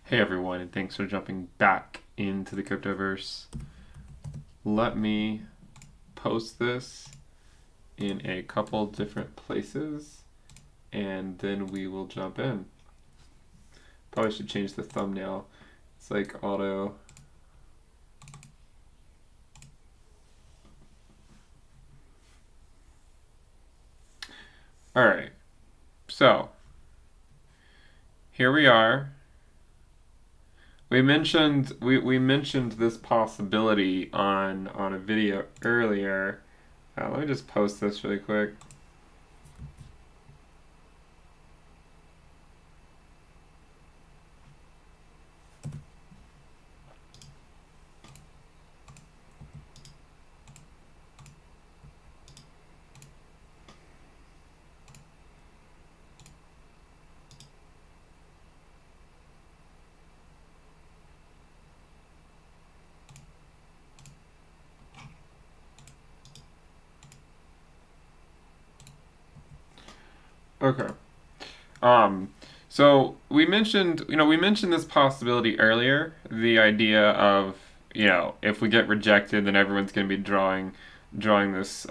Hey everyone, and thanks for jumping back into the cryptoverse. Let me post this in a couple different places and then we will jump in. Probably should change the thumbnail. It's like auto. Alright, so here we are. We mentioned this possibility on a video earlier. Let me just post this really quick. Okay. So we mentioned this possibility earlier, the idea of, if we get rejected, then everyone's going to be drawing this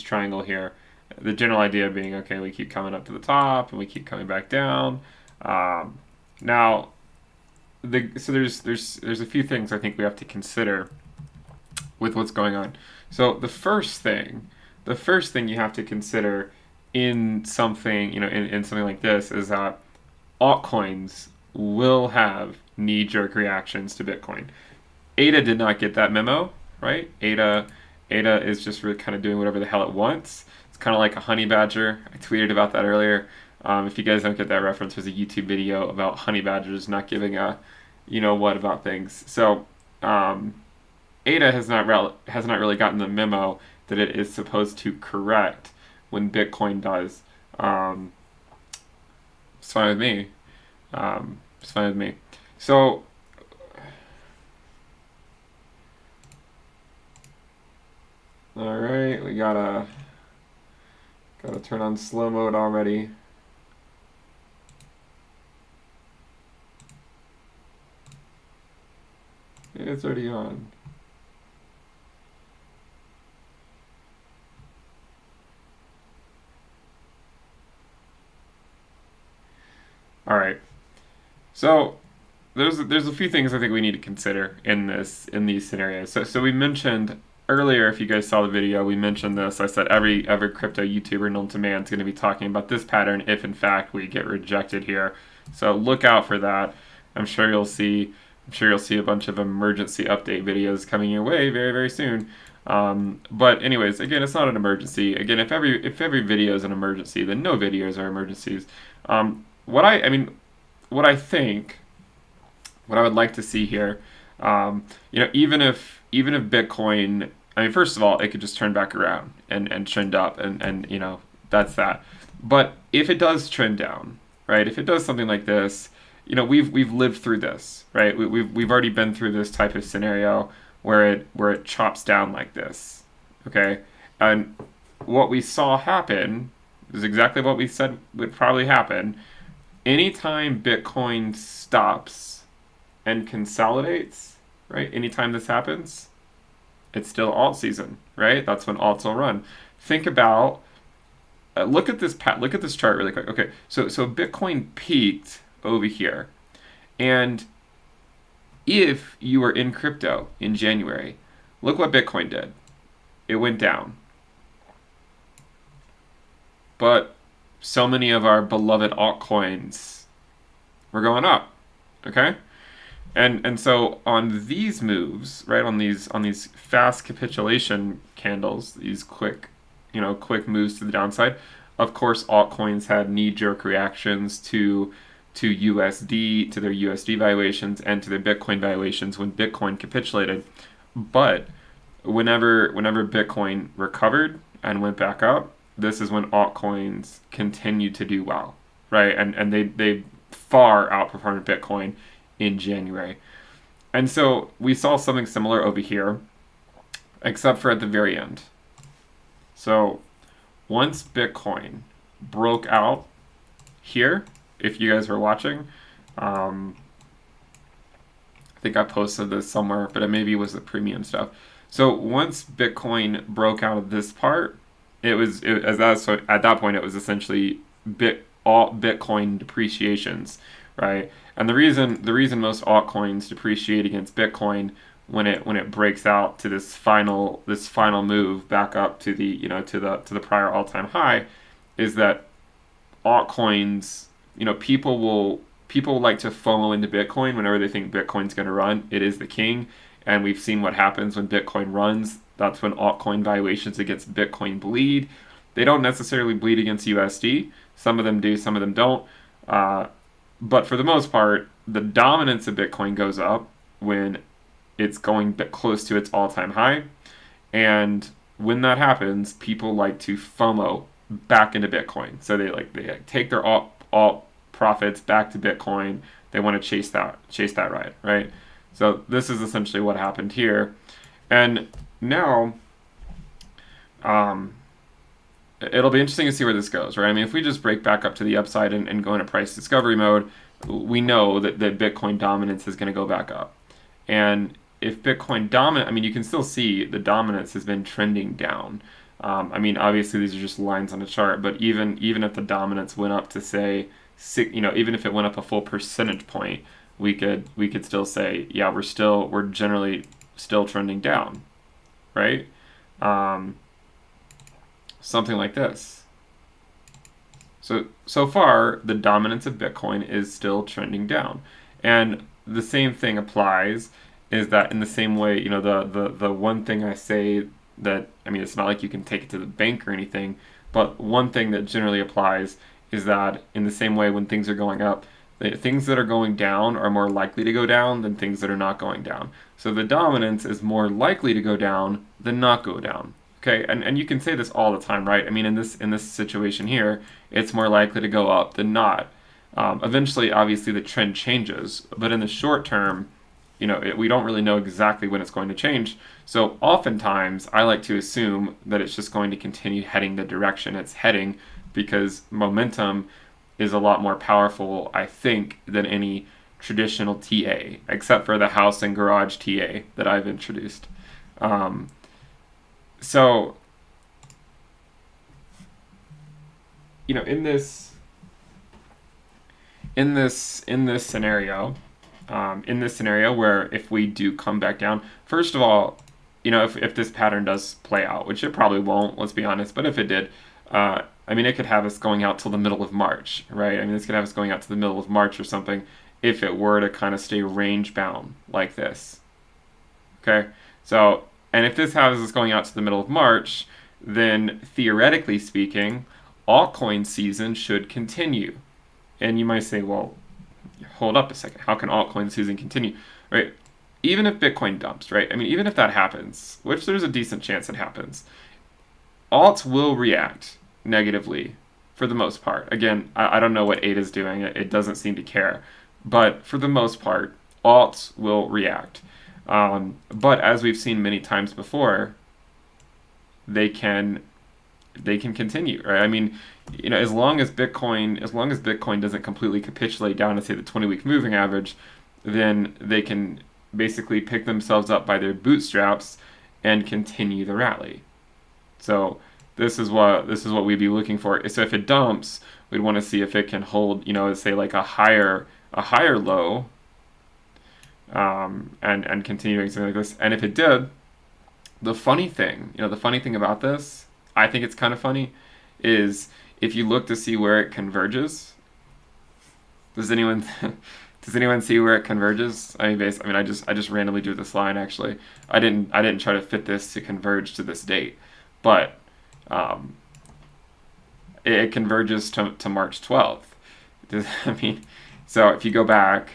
triangle here. The general idea being, okay, we keep coming up to the top and we keep coming back down. Now, so there's a few things I think we have to consider with what's going on. So the first thing you have to consider in something, in something like this is that altcoins will have knee-jerk reactions to Bitcoin. ADA did not get that memo, right? ADA is just really kind of doing whatever the hell it wants. It's kind of like a honey badger. I tweeted about that earlier. If you guys don't get that reference, there's a YouTube video about honey badgers not giving a, what about things. So ADA has not really gotten the memo that it is supposed to correct when Bitcoin does. It's fine with me. It's fine with me. So, all right, we gotta turn on slow mode already. It's already on. All right. So there's a few things I think we need to consider in these scenarios. So we mentioned earlier, if you guys saw the video, we mentioned this. I said every crypto YouTuber known to man is going to be talking about this pattern if in fact we get rejected here. So look out for that. I'm sure you'll see a bunch of emergency update videos coming your way very, very soon. But anyways, again, it's not an emergency. Again, if every video is an emergency, then no videos are emergencies. What I would like to see here, even if Bitcoin, first of all, it could just turn back around and trend up, and that's that. But if it does trend down, right? If it does something like this, we've lived through this, right? We've already been through this type of scenario where it chops down like this, okay? And what we saw happen is exactly what we said would probably happen. Anytime Bitcoin stops and consolidates, right? Anytime this happens, it's still alt season, right? That's when alts will run. Think about, look at this chart really quick. Okay, so Bitcoin peaked over here, and if you were in crypto in January, look what Bitcoin did. It went down, but so many of our beloved altcoins were going up, okay? And so on these moves, right, on these fast capitulation candles, these quick moves to the downside, of course altcoins had knee-jerk reactions to USD, to their USD valuations, and to their Bitcoin valuations when Bitcoin capitulated. But whenever Bitcoin recovered and went back up, this is when altcoins continued to do well, right? And they far outperformed Bitcoin in January. And so we saw something similar over here, except for at the very end. So once Bitcoin broke out here, if you guys were watching, Um, I think I posted this somewhere, but it maybe was the premium stuff. So once Bitcoin broke out of this part, so at that point it was essentially all Bitcoin depreciations, right? And the reason most altcoins depreciate against Bitcoin when it breaks out to this final move back up to the to the prior all-time high is that altcoins, people like to FOMO into Bitcoin whenever they think Bitcoin's going to run. It is the king, and we've seen what happens when Bitcoin runs. That's when altcoin valuations against Bitcoin bleed. They don't necessarily bleed against USD. Some of them do, some of them don't. But for the most part, the dominance of Bitcoin goes up when it's going close to its all-time high, and when that happens, people like to FOMO back into Bitcoin. So they take their alt profits back to Bitcoin. They want to chase that ride, right? So this is essentially what happened here, and now it'll be interesting to see where this goes, right? I mean, if we just break back up to the upside and go into price discovery mode, we know that Bitcoin dominance is going to go back up, and if Bitcoin dominant, I mean, you can still see the dominance has been trending down. I mean, obviously these are just lines on a chart, but even if the dominance went up to say, even if it went up a full percentage point, we could still say, yeah, we're generally still trending down, right? Something like this. So far, the dominance of Bitcoin is still trending down, and the same thing applies. Is that in the same way, the one thing I say that, I mean, it's not like you can take it to the bank or anything, but one thing that generally applies is that in the same way when things are going up, things that are going down are more likely to go down than things that are not going down. So the dominance is more likely to go down than not go down. Okay, and you can say this all the time, right? I mean, in this situation here, it's more likely to go up than not. Eventually, obviously, the trend changes, but in the short term, we don't really know exactly when it's going to change. So oftentimes, I like to assume that it's just going to continue heading the direction it's heading because momentum is a lot more powerful, I think, than any traditional TA, except for the house and garage TA that I've introduced. So, in this scenario, where if we do come back down, first of all, if this pattern does play out, which it probably won't, let's be honest, but if it did, I mean, it could have us going out till the middle of March, right? I mean, this could have us going out to the middle of March or something if it were to kind of stay range bound like this. Okay? So, and if this has us going out to the middle of March, then theoretically speaking, altcoin season should continue. And you might say, well, hold up a second. How can altcoin season continue? Right? Even if Bitcoin dumps, right? I mean, even if that happens, which there's a decent chance it happens, alts will react negatively for the most part. Again, I don't know what ADA is doing. It doesn't seem to care. But for the most part, alts will react. But as we've seen many times before, they can continue, right? I mean, as long as Bitcoin doesn't completely capitulate down to say the 20-week moving average, then they can basically pick themselves up by their bootstraps and continue the rally. So this is what we'd be looking for. So if it dumps, we'd want to see if it can hold, say like a higher low, and continue doing something like this. And if it did, the funny thing about this, I think it's kind of funny, is if you look to see where it converges. Does anyone see where it converges? I mean, I just randomly drew this line. Actually, I didn't try to fit this to converge to this date, but it converges to March 12th. I mean, so if you go back,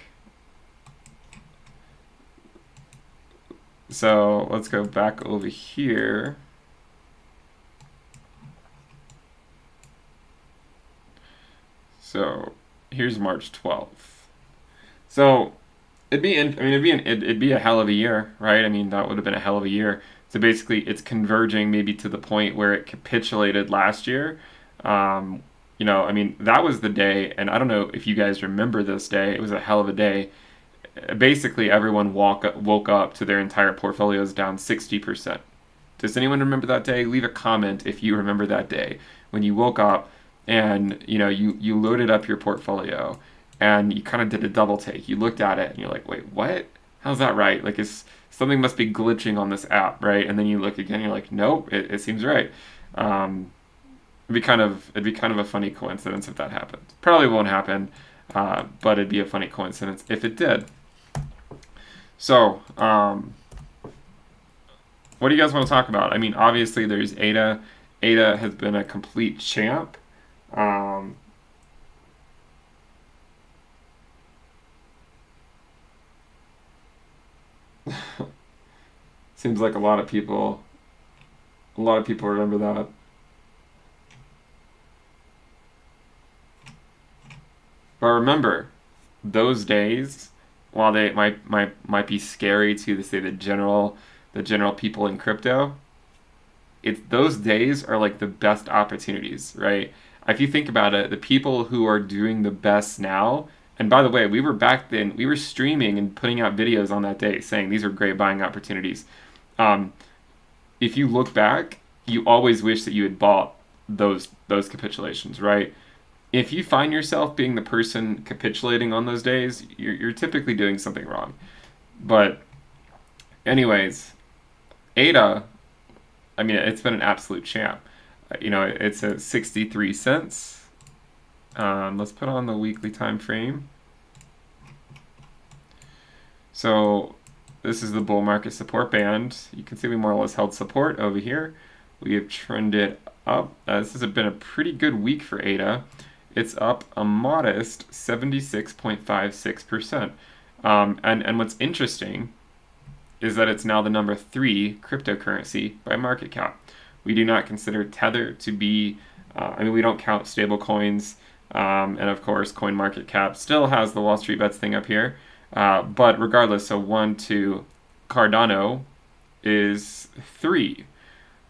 so let's go back over here. So here's March 12th. So it'd be a hell of a year, right? I mean, that would have been a hell of a year. So basically, it's converging maybe to the point where it capitulated last year, I mean, that was the day, and I don't know if you guys remember this day. It was a hell of a day. Basically, everyone woke up to their entire portfolios down 60%. Does anyone remember that day? Leave a comment if you remember that day when you woke up and you loaded up your portfolio and you kind of did a double take. You looked at it and you're like, wait, what? How's that right? Like, something must be glitching on this app, right? And then you look again, you're like, nope, it seems right. It'd be kind of a funny coincidence if that happened. Probably won't happen, but it'd be a funny coincidence if it did. So, what do you guys want to talk about? I mean, obviously there's ADA. ADA has been a complete champ. Seems like a lot of people remember that. But remember, those days, while they might be scary to say the general people in crypto, it's those days are like the best opportunities, right? If you think about it, the people who are doing the best now, and by the way, we were back then, we were streaming and putting out videos on that day saying these are great buying opportunities. Um, if you look back, you always wish that you had bought those capitulations, right? If you find yourself being the person capitulating on those days, you're typically doing something wrong. But anyways, ADA, I mean, it's been an absolute champ. It's at 63 cents. Let's put on the weekly time frame. So this is the bull market support band. You can see we more or less held support over here. We have trended up. This has been a pretty good week for ADA. It's up a modest 76.56%. And what's interesting is that it's now the number 3 cryptocurrency by market cap. We do not consider Tether to be, we don't count stable coins. And of course, CoinMarketCap still has the Wall Street Bets thing up here. But regardless, so 1, 2, Cardano is 3.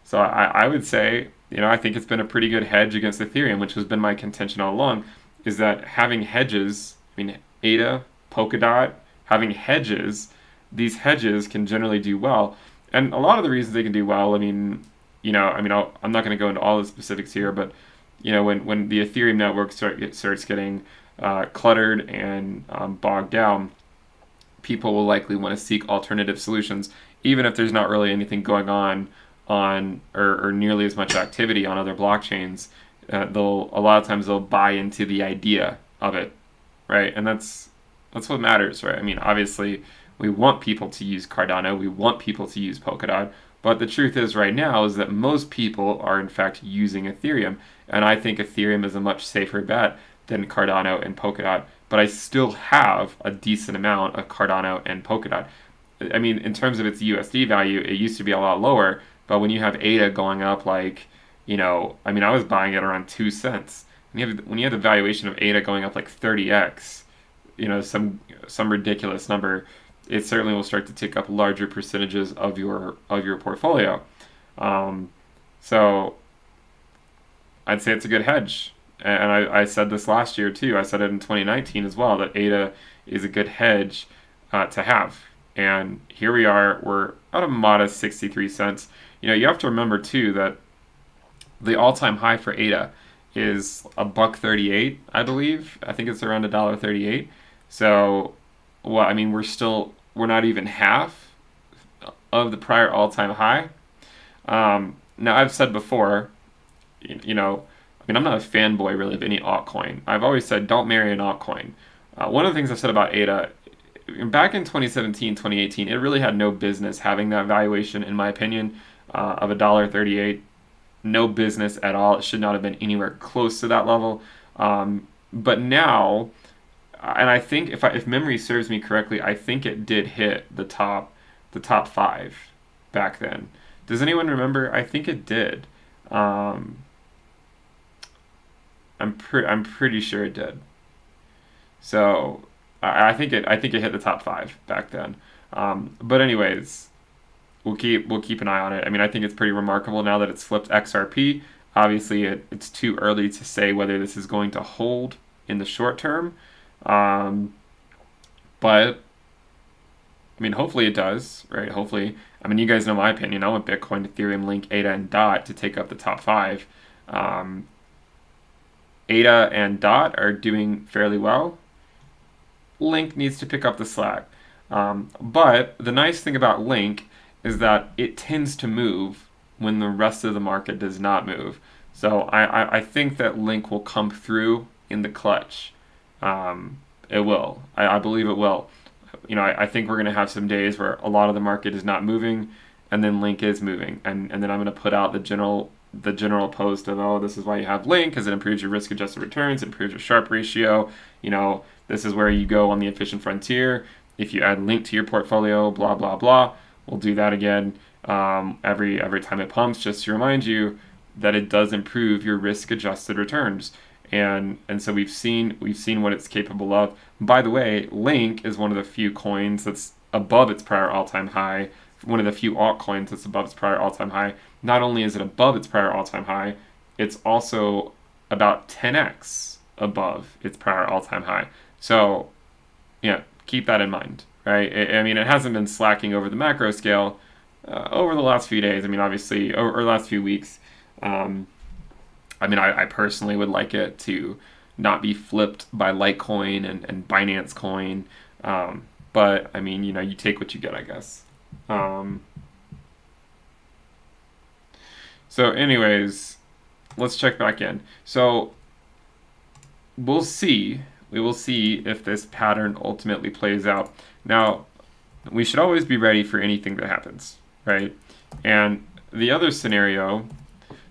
So I would say, I think it's been a pretty good hedge against Ethereum, which has been my contention all along, is that having hedges, ADA, Polkadot, having hedges, these hedges can generally do well. And a lot of the reasons they can do well, I'm not going to go into all the specifics here, but, when the Ethereum network starts getting cluttered and bogged down, people will likely want to seek alternative solutions, even if there's not really anything going on or nearly as much activity on other blockchains. A lot of times they'll buy into the idea of it, right? And that's what matters, right? Obviously we want people to use Cardano, we want people to use Polkadot, but the truth is right now is that most people are in fact using Ethereum, and I think Ethereum is a much safer bet than Cardano and Polkadot, but I still have a decent amount of Cardano and Polkadot. In terms of its USD value, it used to be a lot lower, but when you have ADA going up I was buying it around 2 cents. When you have the valuation of ADA going up like 30x, some ridiculous number, it certainly will start to take up larger percentages of your portfolio. So I'd say it's a good hedge. And I said this last year too. I said it in 2019 as well, that ADA is a good hedge to have. And here we are. We're at a modest 63 cents. You have to remember too that the all-time high for ADA is $1.38, I believe. I think it's around $1.38. So, we're not even half of the prior all-time high. Now, I've said before, I'm not a fanboy really of any altcoin. I've always said don't marry an altcoin. One of the things I've said about ADA, back in 2017, 2018, it really had no business having that valuation, in my opinion, of $1.38. No business at all. It should not have been anywhere close to that level. But now, and I think if memory serves me correctly, I think it did hit the top 5 back then. Does anyone remember? I think it did. I'm pretty sure it did. So I think it hit the top 5 back then. But anyways, we'll keep an eye on it. I think it's pretty remarkable now that it's flipped XRP. Obviously, it's too early to say whether this is going to hold in the short term. Um, but I mean, hopefully it does, right? Hopefully, I mean, you guys know my opinion. I want Bitcoin, Ethereum, Link, ADA, and DOT to take up the top five. Um, ADA and DOT are doing fairly well. Link needs to pick up the slack. But the nice thing about Link is that it tends to move when the rest of the market does not move. So I think that Link will come through in the clutch. It will. I believe it will. I think we're going to have some days where a lot of the market is not moving, and then Link is moving, and then I'm going to put out the general post of, oh, this is why you have Link, because it improves your risk-adjusted returns, it improves your Sharpe ratio. This is where you go on the efficient frontier. If you add Link to your portfolio, blah blah blah. We'll do that again every time it pumps, just to remind you that it does improve your risk-adjusted returns. And so we've seen what it's capable of. By the way, Link is one of the few coins that's above its prior all-time high. One of the few altcoins that's above its prior all-time high. Not only is it above its prior all-time high, it's also about 10x above its prior all-time high. So, yeah, keep that in mind, right? I mean, it hasn't been slacking over the macro scale over the last few days. I mean, obviously, or last few weeks. I personally would like it to not be flipped by Litecoin and Binance Coin. But, I mean, you take what you get, I guess. So anyways, let's check back in. So we'll see. We will see if this pattern ultimately plays out. Now, we should always be ready for anything that happens, right? And the other scenario,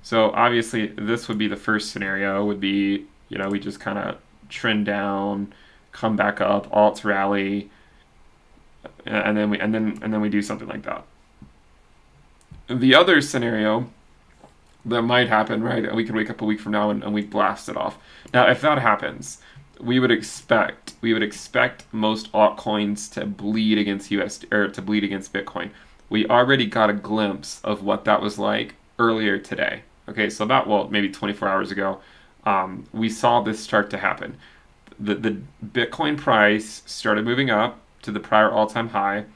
so obviously this would be the first scenario, would be, we just kind of trend down, come back up, alts rally, and then we do something like that. The other scenario that might happen, right? We could wake up a week from now and we blast it off. Now, if that happens, we would expect most altcoins to bleed against USD or to bleed against Bitcoin. We already got a glimpse of what that was like earlier today. Okay, so about maybe 24 hours ago, we saw this start to happen. The Bitcoin price started moving up to the prior all-time high,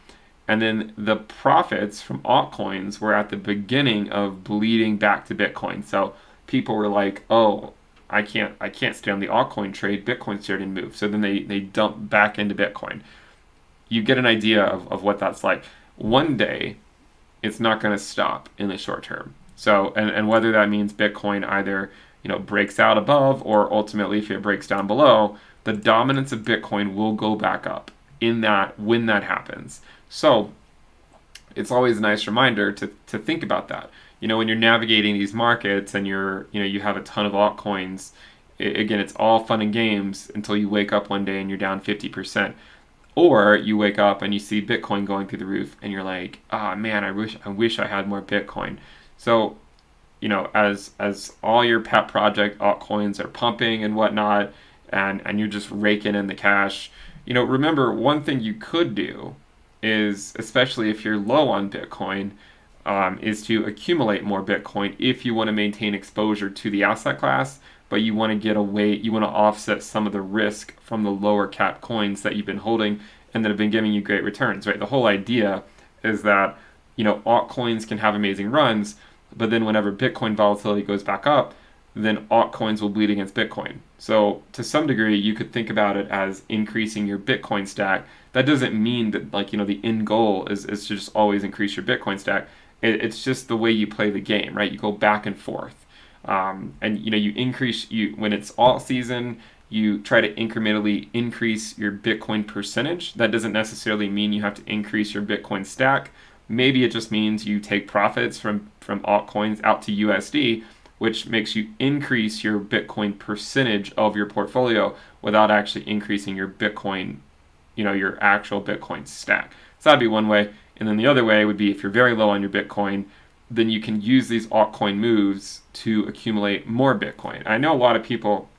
and then the profits from altcoins were at the beginning of bleeding back to Bitcoin. So people were like, "Oh, I can't stay on the altcoin trade. Bitcoin's starting to move." So then they dump back into Bitcoin. You get an idea of what that's like. One day, it's not going to stop in the short term. So and whether that means Bitcoin either breaks out above, or ultimately if it breaks down below, the dominance of Bitcoin will go back up when that happens. So it's always a nice reminder to think about that. When you're navigating these markets and you have a ton of altcoins, again, it's all fun and games until you wake up one day and you're down 50%. Or you wake up and you see Bitcoin going through the roof and you're like, "Ah, man, I wish I had more Bitcoin." So, as all your pet project altcoins are pumping and whatnot, and you're just raking in the cash, remember, one thing you could do is, especially if you're low on Bitcoin, is to accumulate more Bitcoin if you want to maintain exposure to the asset class, but you want to offset some of the risk from the lower cap coins that you've been holding and that have been giving you great returns, right? The whole idea is that, altcoins can have amazing runs, but then whenever Bitcoin volatility goes back up, then altcoins will bleed against Bitcoin. So to some degree, you could think about it as increasing your Bitcoin stack. That doesn't mean that the end goal is to just always increase your Bitcoin stack. It's just the way you play the game, right? You go back and forth. And you increase, when it's alt season, you try to incrementally increase your Bitcoin percentage. That doesn't necessarily mean you have to increase your Bitcoin stack. Maybe it just means you take profits from altcoins out to USD, which makes you increase your Bitcoin percentage of your portfolio without actually increasing your Bitcoin, your actual Bitcoin stack. So that'd be one way. And then the other way would be, if you're very low on your Bitcoin, then you can use these altcoin moves to accumulate more Bitcoin. I know a lot of people,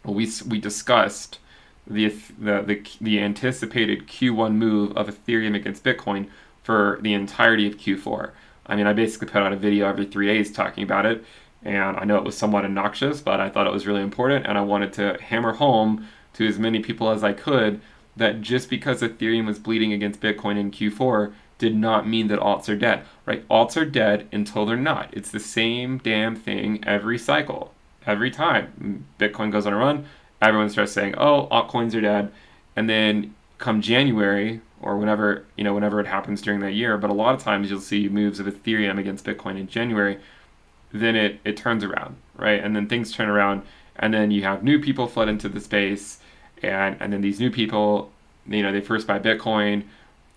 we discussed the anticipated Q1 move of Ethereum against Bitcoin for the entirety of Q4. I mean, I basically put out a video every 3 days talking about it, And I know it was somewhat obnoxious, but I thought it was really important, and I wanted to hammer home to as many people as I could that just because Ethereum was bleeding against Bitcoin in Q4 did not mean that alts are dead, right? Alts are dead until they're not. It's the same damn thing every cycle, every time Bitcoin goes on a run, everyone starts saying, "Oh, altcoins are dead," and then come January or whenever it happens during that year, but a lot of times you'll see moves of Ethereum against Bitcoin in January, then it turns around, right? And then things turn around, and then you have new people flood into the space, and then these new people, they first buy Bitcoin,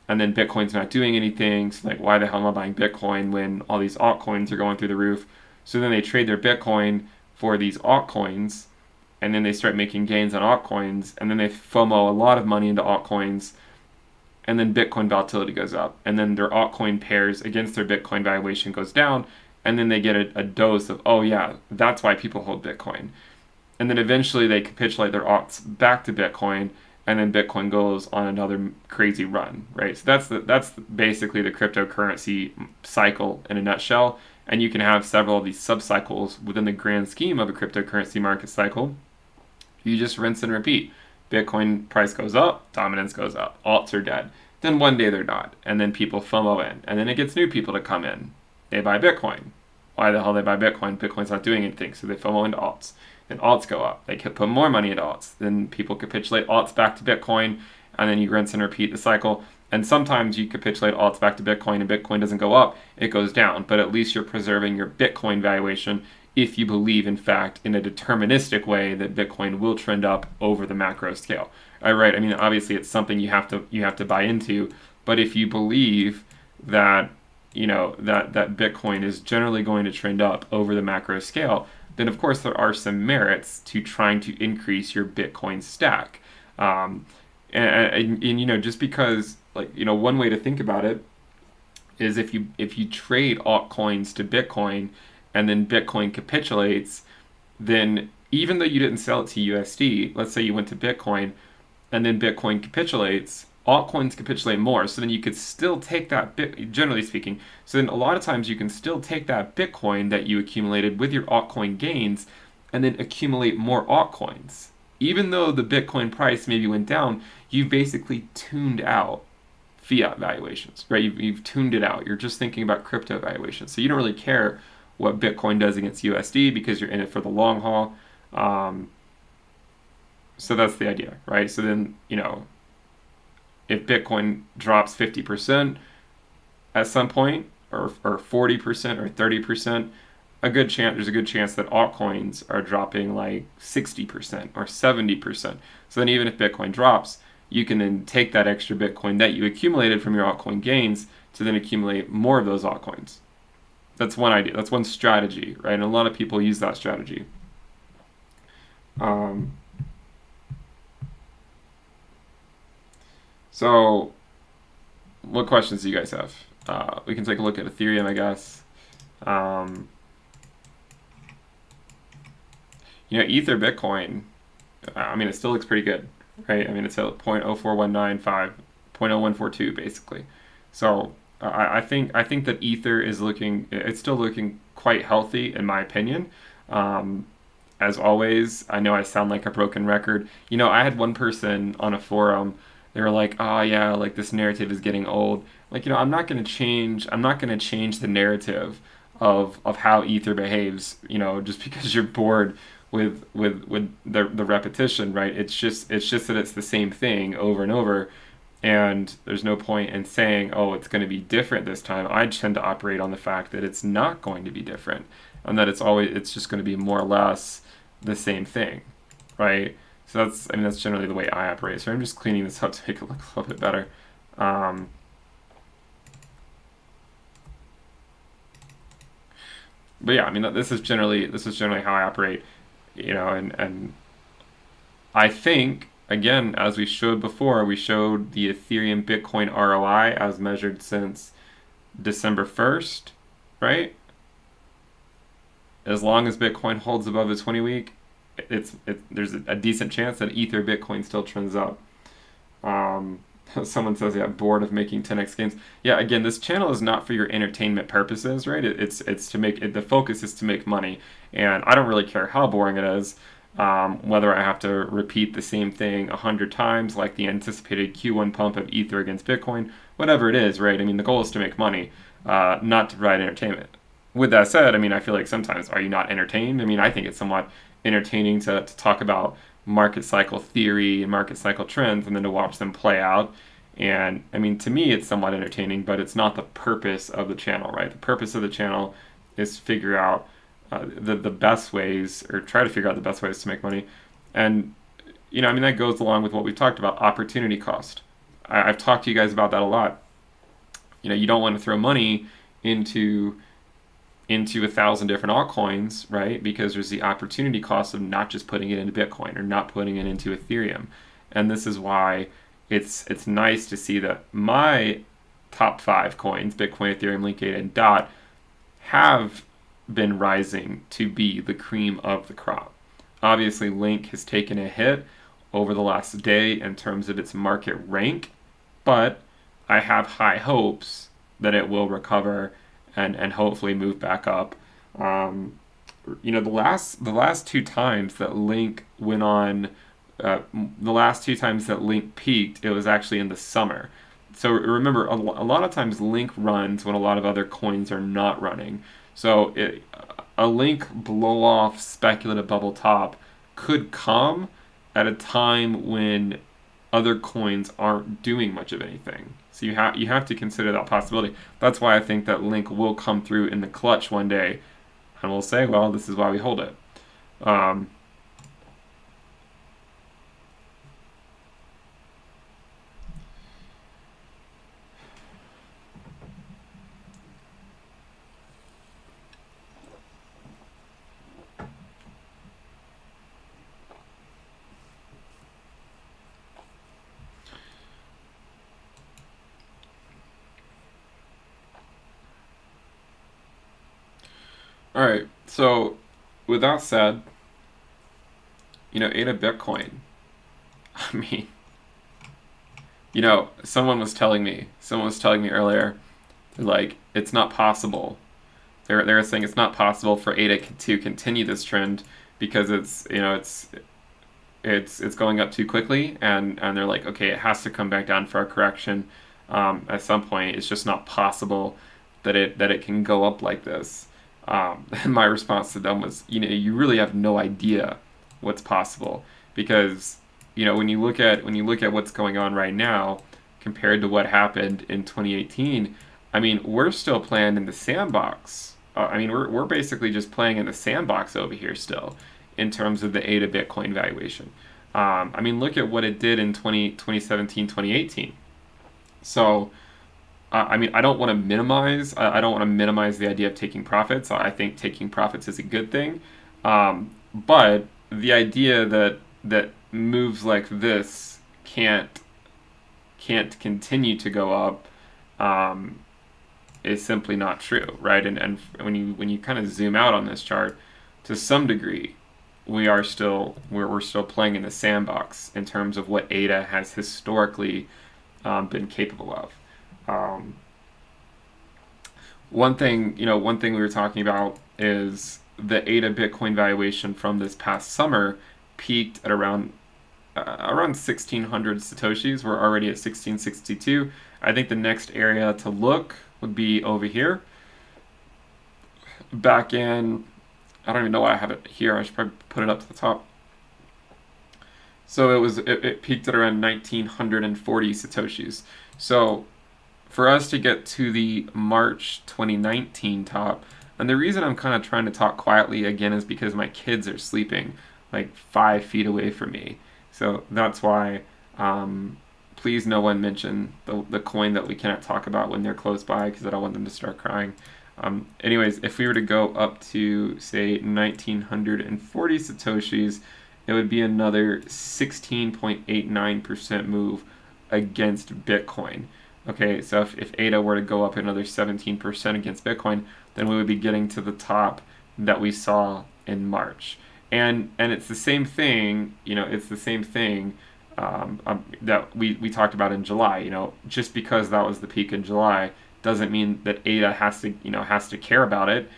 and then Bitcoin's not doing anything. So like, why the hell am I buying Bitcoin when all these altcoins are going through the roof? So then they trade their Bitcoin for these altcoins, and then they start making gains on altcoins, and then they FOMO a lot of money into altcoins, and then Bitcoin volatility goes up, and then their altcoin pairs against their Bitcoin valuation goes down, and then they get a dose of, oh yeah, that's why people hold Bitcoin. And then eventually they capitulate their alts back to Bitcoin, and then Bitcoin goes on another crazy run, right? So that's basically the cryptocurrency cycle in a nutshell. And you can have several of these sub-cycles within the grand scheme of a cryptocurrency market cycle. You just rinse and repeat. Bitcoin price goes up, dominance goes up, alts are dead. Then one day they're not, and then people FOMO in, and then it gets new people to come in. They buy Bitcoin. Why the hell they buy Bitcoin? Bitcoin's not doing anything, so they FOMO into alts. Then alts go up. They could put more money into alts. Then people capitulate alts back to Bitcoin, and then you rinse and repeat the cycle. And sometimes you capitulate alts back to Bitcoin, and Bitcoin doesn't go up, it goes down. But at least you're preserving your Bitcoin valuation if you believe, in fact, in a deterministic way that Bitcoin will trend up over the macro scale. All right. I mean, obviously, it's something you have to buy into. But if you believe that that Bitcoin is generally going to trend up over the macro scale, then of course there are some merits to trying to increase your Bitcoin stack. And just because, like, one way to think about it is if you trade altcoins to Bitcoin and then Bitcoin capitulates, then even though you didn't sell it to USD, let's say you went to Bitcoin and then Bitcoin capitulates, altcoins capitulate more. So then you could still take that generally speaking. So then a lot of times you can still take that Bitcoin that you accumulated with your altcoin gains and then accumulate more altcoins. Even though the Bitcoin price maybe went down, you've basically tuned out fiat valuations, right? You've tuned it out. You're just thinking about crypto valuations. So you don't really care what Bitcoin does against USD because you're in it for the long haul. So that's the idea, right? So then, if Bitcoin drops 50% at some point, or 40% or 30%, there's a good chance that altcoins are dropping like 60% or 70%. So then even if Bitcoin drops, you can then take that extra Bitcoin that you accumulated from your altcoin gains to then accumulate more of those altcoins. That's one idea. That's one strategy, right? And a lot of people use that strategy. So what questions do you guys have? We can take a look at Ethereum, I guess. Ether Bitcoin, I mean, it still looks pretty good, right? I mean, it's at 0.04195, 0.0142 basically. So I think that Ether it's still looking quite healthy in my opinion. As always, I know I sound like a broken record. I had one person on a forum, they were like, oh yeah, like this narrative is getting old. Like, I'm not going to change the narrative of how Ether behaves, just because you're bored with the repetition, right? It's just that it's the same thing over and over, and there's no point in saying, oh, it's going to be different this time. I tend to operate on the fact that it's not going to be different, and that it's just going to be more or less the same thing, right? So that's generally the way I operate. So I'm just cleaning this up to make it look a little bit better. But yeah, I mean, this is generally how I operate, and I think, again, as we showed before, we showed the Ethereum Bitcoin ROI as measured since December 1st, right? As long as Bitcoin holds above the 20-week, there's a decent chance that Ether Bitcoin still trends up. Someone says, yeah, bored of making 10x gains. Yeah, again, this channel is not for your entertainment purposes, right? It's to make it, the focus is to make money, and I don't really care how boring it is. Whether I have to repeat the same thing 100 times, like the anticipated Q1 pump of Ether against Bitcoin, whatever it is, right? I mean, the goal is to make money, not to provide entertainment. With that said, I mean, I feel like sometimes, are you not entertained? I mean, I think it's somewhat entertaining to talk about market cycle theory and market cycle trends and then to watch them play out. And I mean, to me, it's somewhat entertaining, but it's not the purpose of the channel, right? The purpose of the channel is to figure out the best ways, or try to figure out the best ways to make money. And, you know, I mean, that goes along with what we've talked about, opportunity cost. I've talked to you guys about that a lot. You know, you don't want to throw money into 1,000 different altcoins, right? Because there's the opportunity cost of not just putting it into Bitcoin or not putting it into Ethereum. And this is why it's nice to see that my top 5 coins, Bitcoin, Ethereum, Link, ADA, and DOT, have been rising to be the cream of the crop. Obviously, Link has taken a hit over the last day in terms of its market rank, but I have high hopes that it will recover and hopefully move back up. You know, the last 2 times that Link went on, the last 2 times that Link peaked, it was actually in the summer. So remember, a lot of times Link runs when a lot of other coins are not running. So a Link blow off speculative bubble top could come at a time when other coins aren't doing much of anything. So you have to consider that possibility. That's why I think that Link will come through in the clutch one day, and we'll say, well, this is why we hold it. All right. So with that said, you know, ADA Bitcoin. I mean, you know, someone was telling me earlier, like, it's not possible. They're saying it's not possible for ADA to continue this trend because it's, you know, it's going up too quickly, and they're like, okay, it has to come back down for a correction at some point. It's just not possible that it can go up like this. And my response to them was, you know, you really have no idea what's possible, because, you know, when you look at what's going on right now compared to what happened in 2018, I mean, we're still playing in the sandbox. I mean, we're basically just playing in the sandbox over here still, in terms of the ADA Bitcoin valuation. I mean, look at what it did in 2017, 2018. So, I mean, I don't want to minimize. I don't want to minimize the idea of taking profits. I think taking profits is a good thing, but the idea that moves like this can't continue to go up is simply not true, right? And when you kind of zoom out on this chart, to some degree, we're still playing in the sandbox in terms of what ADA has historically been capable of. One thing we were talking about is the ADA Bitcoin valuation from this past summer peaked at around 1,600 satoshis. We're already at 1,662. I think the next area to look would be over here. Back in, I don't even know why I have it here. I should probably put it up to the top. So it peaked at around 1,940 satoshis. So for us to get to the March 2019 top, and the reason I'm kind of trying to talk quietly again is because my kids are sleeping like 5 feet away from me. So that's why, please no one mention the coin that we cannot talk about when they're close by, because I don't want them to start crying. Anyways, if we were to go up to, say, 1,940 satoshis, it would be another 16.89% move against Bitcoin. Okay, so if ADA were to go up another 17% against Bitcoin, then we would be getting to the top that we saw in March. And it's the same thing, you know, it's the same thing that we talked about in July. You know, just because that was the peak in July doesn't mean that ADA has to care about it.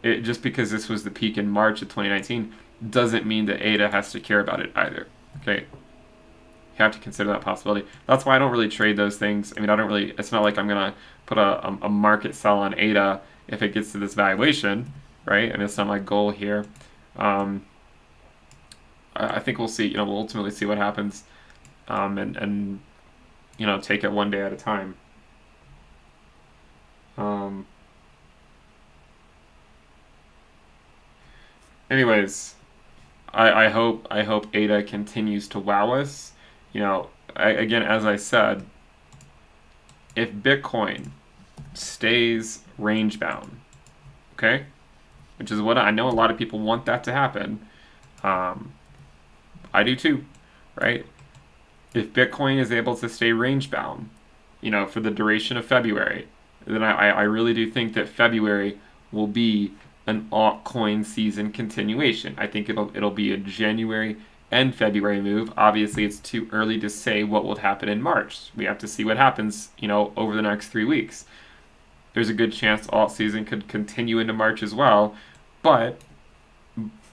Just because this was the peak in March of 2019 doesn't mean that ADA has to care about it either. Okay, you have to consider that possibility. That's why I don't really trade those things. I mean, I don't really. It's not like I'm gonna put a market sell on ADA if it gets to this valuation, right? I mean, it's not my goal here. I think we'll see. You know, we'll ultimately see what happens, and you know, take it one day at a time. Anyways, I hope ADA continues to wow us. You know, again, as I said, if Bitcoin stays range bound, okay, which is what I know a lot of people want that to happen. I do too, right? If Bitcoin is able to stay range bound, you know, for the duration of February, then I really do think that February will be an altcoin season continuation. I think it'll be a January and February move. Obviously, it's too early to say what will happen in March. We have to see what happens, you know, over the next 3 weeks. There's a good chance alt season could continue into March as well, but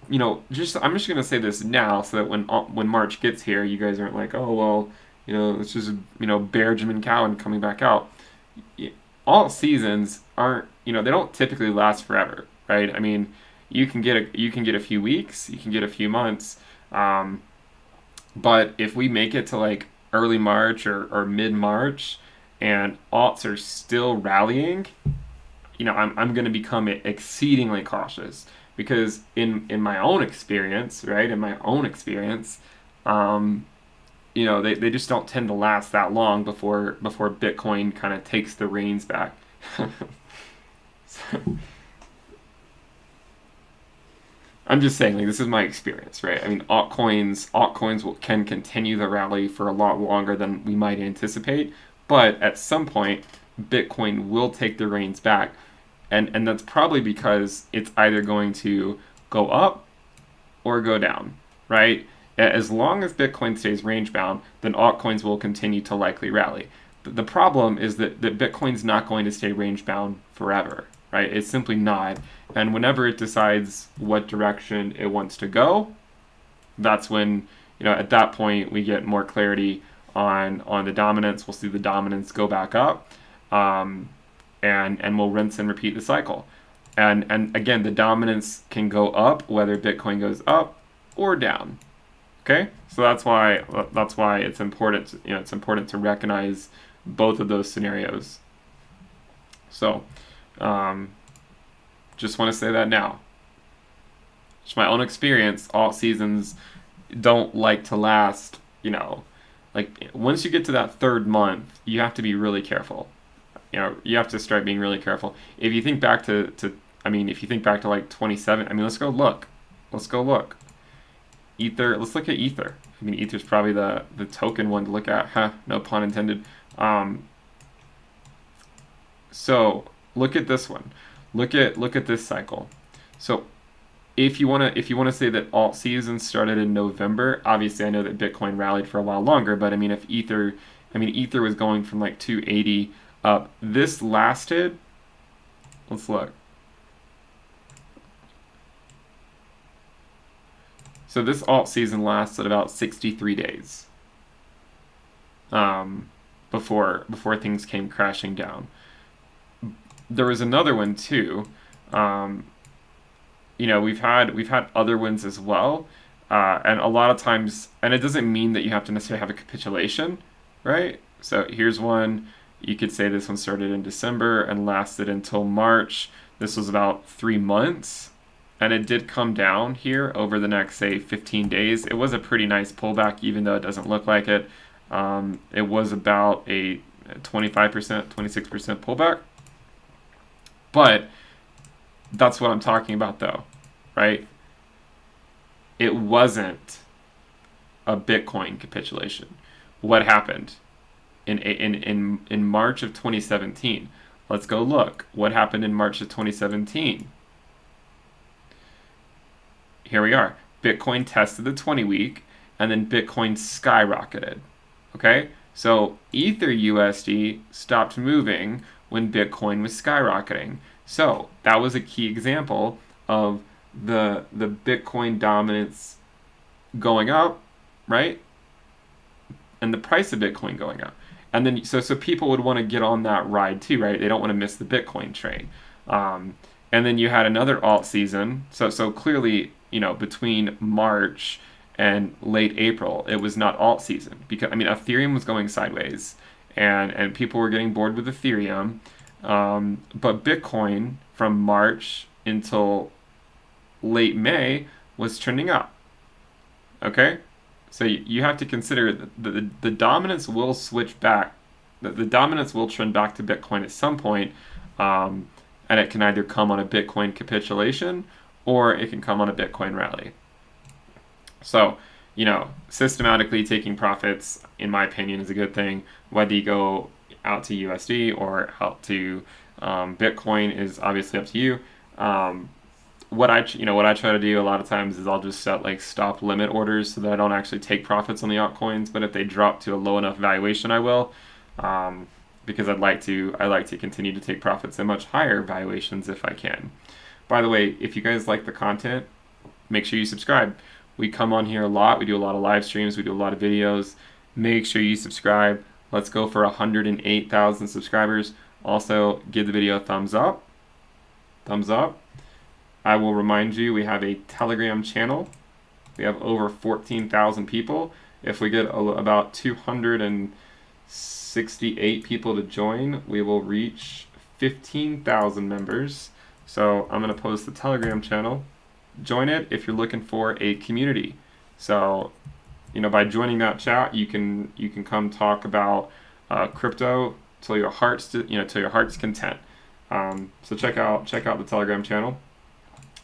you know, I'm just gonna say this now so that when March gets here, you guys aren't like, oh well, you know, it's just, you know, Benjamin Cowan coming back out. Alt seasons aren't, you know, they don't typically last forever, right? I mean, you can get a few weeks, you can get a few months, but if we make it to like early March or mid March and alts are still rallying, you know, I'm going to become exceedingly cautious because in my own experience, right? In my own experience, you know, they just don't tend to last that long before Bitcoin kind of takes the reins back. So, I'm just saying, like, this is my experience, right? I mean, altcoins can continue the rally for a lot longer than we might anticipate, but at some point, Bitcoin will take the reins back, and that's probably because it's either going to go up or go down, right? As long as Bitcoin stays range bound, then altcoins will continue to likely rally. The problem is that Bitcoin's not going to stay range bound forever, right? It's simply not. And whenever it decides what direction it wants to go, that's when, you know, at that point we get more clarity on the dominance. We'll see the dominance go back up, and we'll rinse and repeat the cycle. And again, the dominance can go up whether Bitcoin goes up or down. Okay, so that's why it's important. It's important to recognize both of those scenarios. So, just want to say that now. Just my own experience. Alt seasons don't like to last. You know, like once you get to that third month, you have to be really careful. You know, you have to start being really careful. If you think back to if you think back to like 27, I mean, let's go look. Ether, let's look at Ether. I mean, Ether's probably the token one to look at. No pun intended. So look at this one. Look at this cycle. So if you wanna say that alt season started in November, obviously I know that Bitcoin rallied for a while longer, but I mean Ether was going from like 280 up. This lasted. Let's look. So this alt season lasted about 63 days before things came crashing down. There was another one too. You know, we've had other ones as well, and a lot of times, and it doesn't mean that you have to necessarily have a capitulation, right? So here's one. You could say this one started in December and lasted until March. This was about 3 months. And it did come down here over the next, say, 15 days. It was a pretty nice pullback, even though it doesn't look like it. It was about a 25%, 26% pullback. But that's what I'm talking about, though, right? It wasn't a Bitcoin capitulation. What happened in March of 2017? Let's go look. What happened in March of 2017? Here we are. Bitcoin tested the 20-week, and then Bitcoin skyrocketed. Okay? So Ether USD stopped moving when Bitcoin was skyrocketing. So that was a key example of the Bitcoin dominance going up, right? And the price of Bitcoin going up. And then so people would want to get on that ride too, right? They don't want to miss the Bitcoin train. And then you had another alt season. So clearly, between March and late April, it was not alt season because Ethereum was going sideways, and people were getting bored with Ethereum. But Bitcoin from March until late May was trending up. Okay, so you have to consider that the dominance will switch back. The dominance will trend back to Bitcoin at some point, and it can either come on a Bitcoin capitulation or it can come on a Bitcoin rally. So, systematically taking profits, in my opinion, is a good thing. Whether you go out to USD or out to Bitcoin is obviously up to you. What I try to do a lot of times is I'll just set like stop limit orders so that I don't actually take profits on the altcoins. But if they drop to a low enough valuation, I will, because I like to continue to take profits at much higher valuations if I can. By the way, if you guys like the content, make sure you subscribe. We come on here a lot. We do a lot of live streams. We do a lot of videos. Make sure you subscribe. Let's go for 108,000 subscribers. Also, give the video a thumbs up. Thumbs up. I will remind you, we have a Telegram channel. We have over 14,000 people. If we get about 268 people to join, we will reach 15,000 members. So I'm going to post the Telegram channel. Join it if you're looking for a community. So, by joining that chat, you can come talk about crypto till your heart's content. So check out the Telegram channel.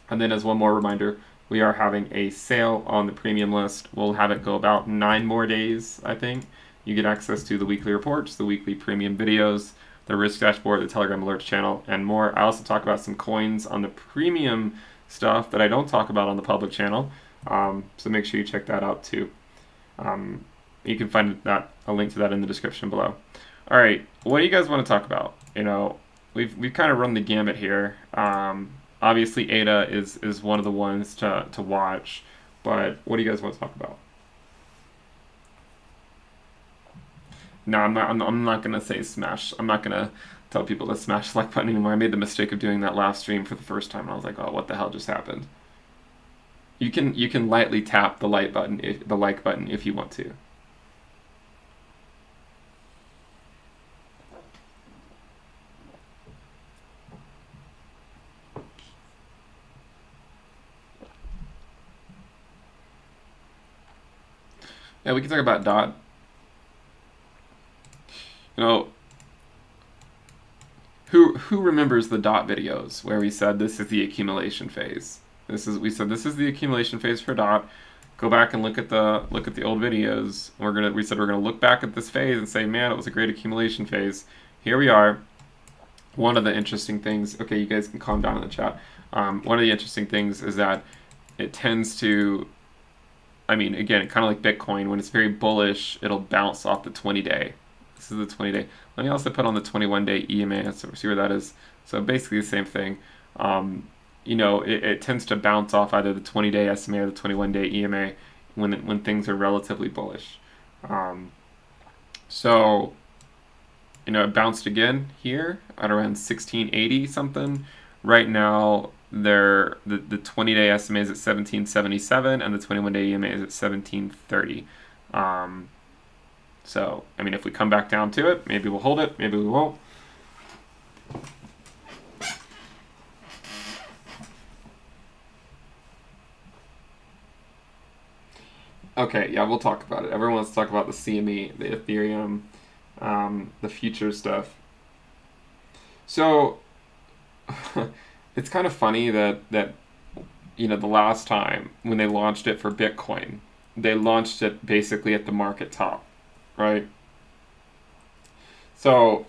And then as one more reminder, we are having a sale on the premium list. We'll have it go about 9 more days, I think. You get access to the weekly reports, the weekly premium videos, the risk dashboard, the Telegram alerts channel, and more. I also talk about some coins on the premium stuff that I don't talk about on the public channel. So make sure you check that out too. You can find a link to that in the description below. All right, what do you guys want to talk about? We've kind of run the gamut here. Obviously, ADA is one of the ones to watch, but what do you guys want to talk about? No, I'm not gonna say smash. I'm not gonna tell people to smash the like button anymore. I made the mistake of doing that last stream for the first time, and I was like, oh, what the hell just happened? You can lightly tap the like button if you want to. Yeah, we can talk about DOT. Who remembers the DOT videos where we said this is the accumulation phase? We said this is the accumulation phase for DOT. Go back and look at the old videos. We said we're gonna look back at this phase and say, man, it was a great accumulation phase. Here we are. One of the interesting things. Okay, you guys can calm down in the chat. One of the interesting things is that it tends to. Again, kind of like Bitcoin, when it's very bullish, it'll bounce off the 20-day. This is the 20-day. Let me also put on the 21-day EMA, so see where that is. So basically the same thing. It tends to bounce off either the 20-day SMA or the 21-day EMA when things are relatively bullish. It bounced again here at around 1680 something. Right now, the 20-day SMA is at 1777 and the 21-day EMA is at 1730. If we come back down to it, maybe we'll hold it, maybe we won't. Okay, yeah, we'll talk about it. Everyone wants to talk about the CME, the Ethereum, the future stuff. So, it's kind of funny that the last time when they launched it for Bitcoin, they launched it basically at the market top, right? So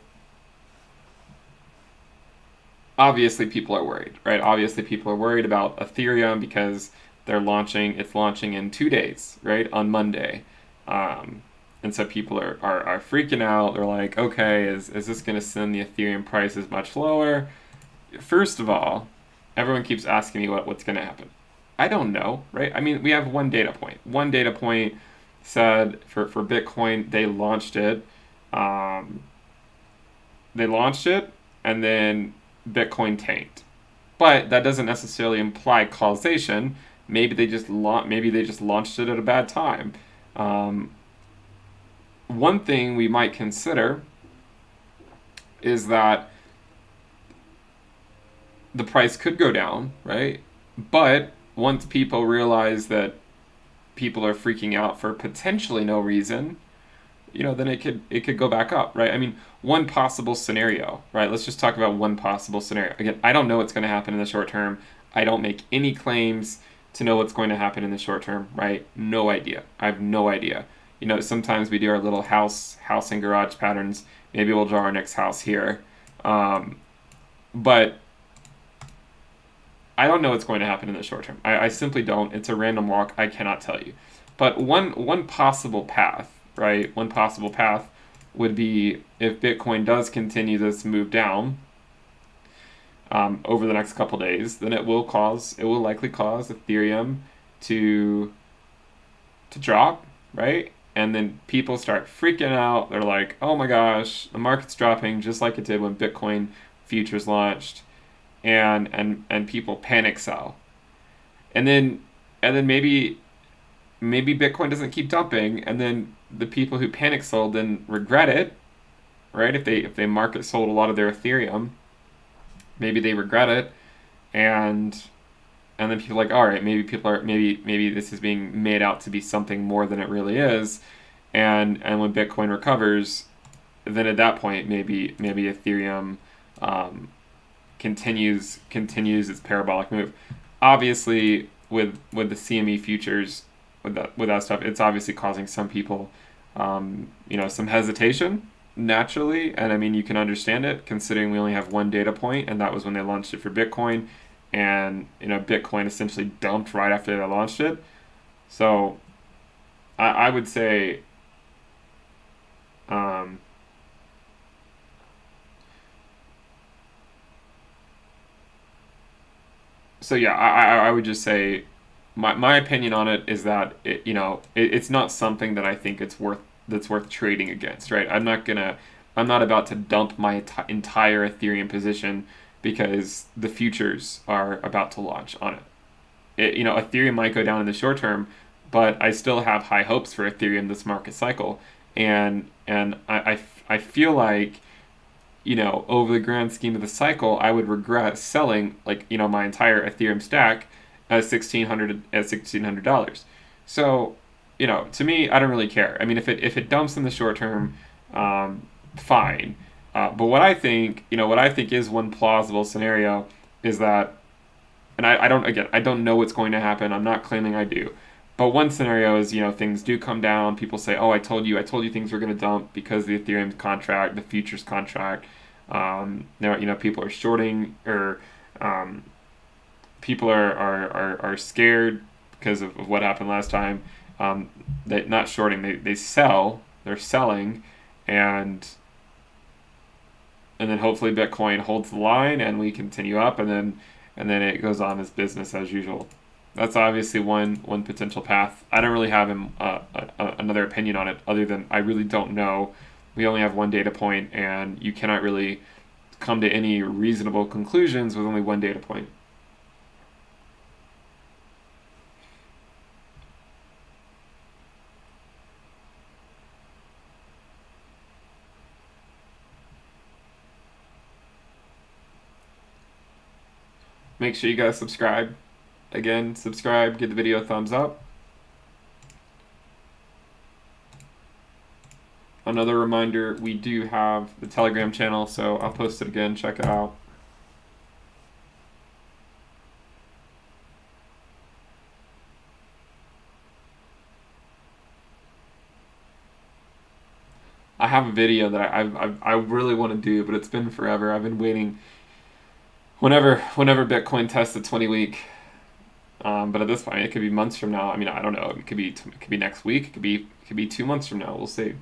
obviously people are worried, right? Obviously people are worried about Ethereum because It's launching in 2 days, right? On Monday. And so people are freaking out. They're like, okay, is this going to send the Ethereum prices much lower? First of all, everyone keeps asking me what's going to happen. I don't know, right? I mean, we have one data point. One data point said for Bitcoin, um, they launched it, and then Bitcoin tanked. But that doesn't necessarily imply causation. Maybe they just launched it at a bad time. Um, One thing we might consider is that the price could go down, right? But once people realize that people are freaking out for potentially no reason, then it could go back up, right? I mean, one possible scenario, right? Let's just talk about one possible scenario. Again, I don't know what's going to happen in the short term. I don't make any claims to know what's going to happen in the short term, right? No idea. I have no idea. Sometimes we do our little house and garage patterns. Maybe we'll draw our next house here. But I don't know what's going to happen in the short term. I simply don't. It's a random walk. I cannot tell you. But one possible path, right? One possible path would be if Bitcoin does continue this move down over the next couple days, then it will likely cause Ethereum to drop, right? And then people start freaking out. They're like, oh my gosh, the market's dropping just like it did when Bitcoin futures launched. And people panic sell. And then maybe Bitcoin doesn't keep dumping, and then the people who panic sold then regret it, right? If they market sold a lot of their Ethereum, maybe they regret it, and then people are like, all right, maybe this is being made out to be something more than it really is, and when Bitcoin recovers, then at that point maybe Ethereum continues its parabolic move. Obviously, with the CME futures, with that stuff, it's obviously causing some people, some hesitation naturally, and I mean you can understand it considering we only have one data point, and that was when they launched it for Bitcoin, and Bitcoin essentially dumped right after they launched it. So I would say. So yeah, I would just say my opinion on it is that it's not something that I think that's worth trading against, right? I'm not about to dump my entire Ethereum position because the futures are about to launch on it. Ethereum might go down in the short term, but I still have high hopes for Ethereum this market cycle, and I feel like over the grand scheme of the cycle, I would regret selling my entire Ethereum stack at $1,600. So, to me, I don't really care. I mean, if it dumps in the short term, fine. But what I think is one plausible scenario is that, and I don't know what's going to happen. I'm not claiming I do. But one scenario is, things do come down. People say, oh, I told you things were going to dump because the Ethereum contract, the futures contract. People are shorting, or people are scared because of what happened last time. They not shorting, they sell. They're selling, and then hopefully Bitcoin holds the line and we continue up, and then it goes on as business as usual. That's obviously one potential path. I don't really have another opinion on it other than I really don't know. We only have one data point, and you cannot really come to any reasonable conclusions with only one data point. Make sure you guys subscribe. Again, subscribe, give the video a thumbs up. Another reminder, we do have the Telegram channel, so I'll post it again, check it out. I have a video that I really want to do, but it's been forever. I've been waiting. Whenever Bitcoin tests the 20-week But at this point, it could be months from now. I mean, I don't know. It could be next week. It could be 2 months from now. We'll see.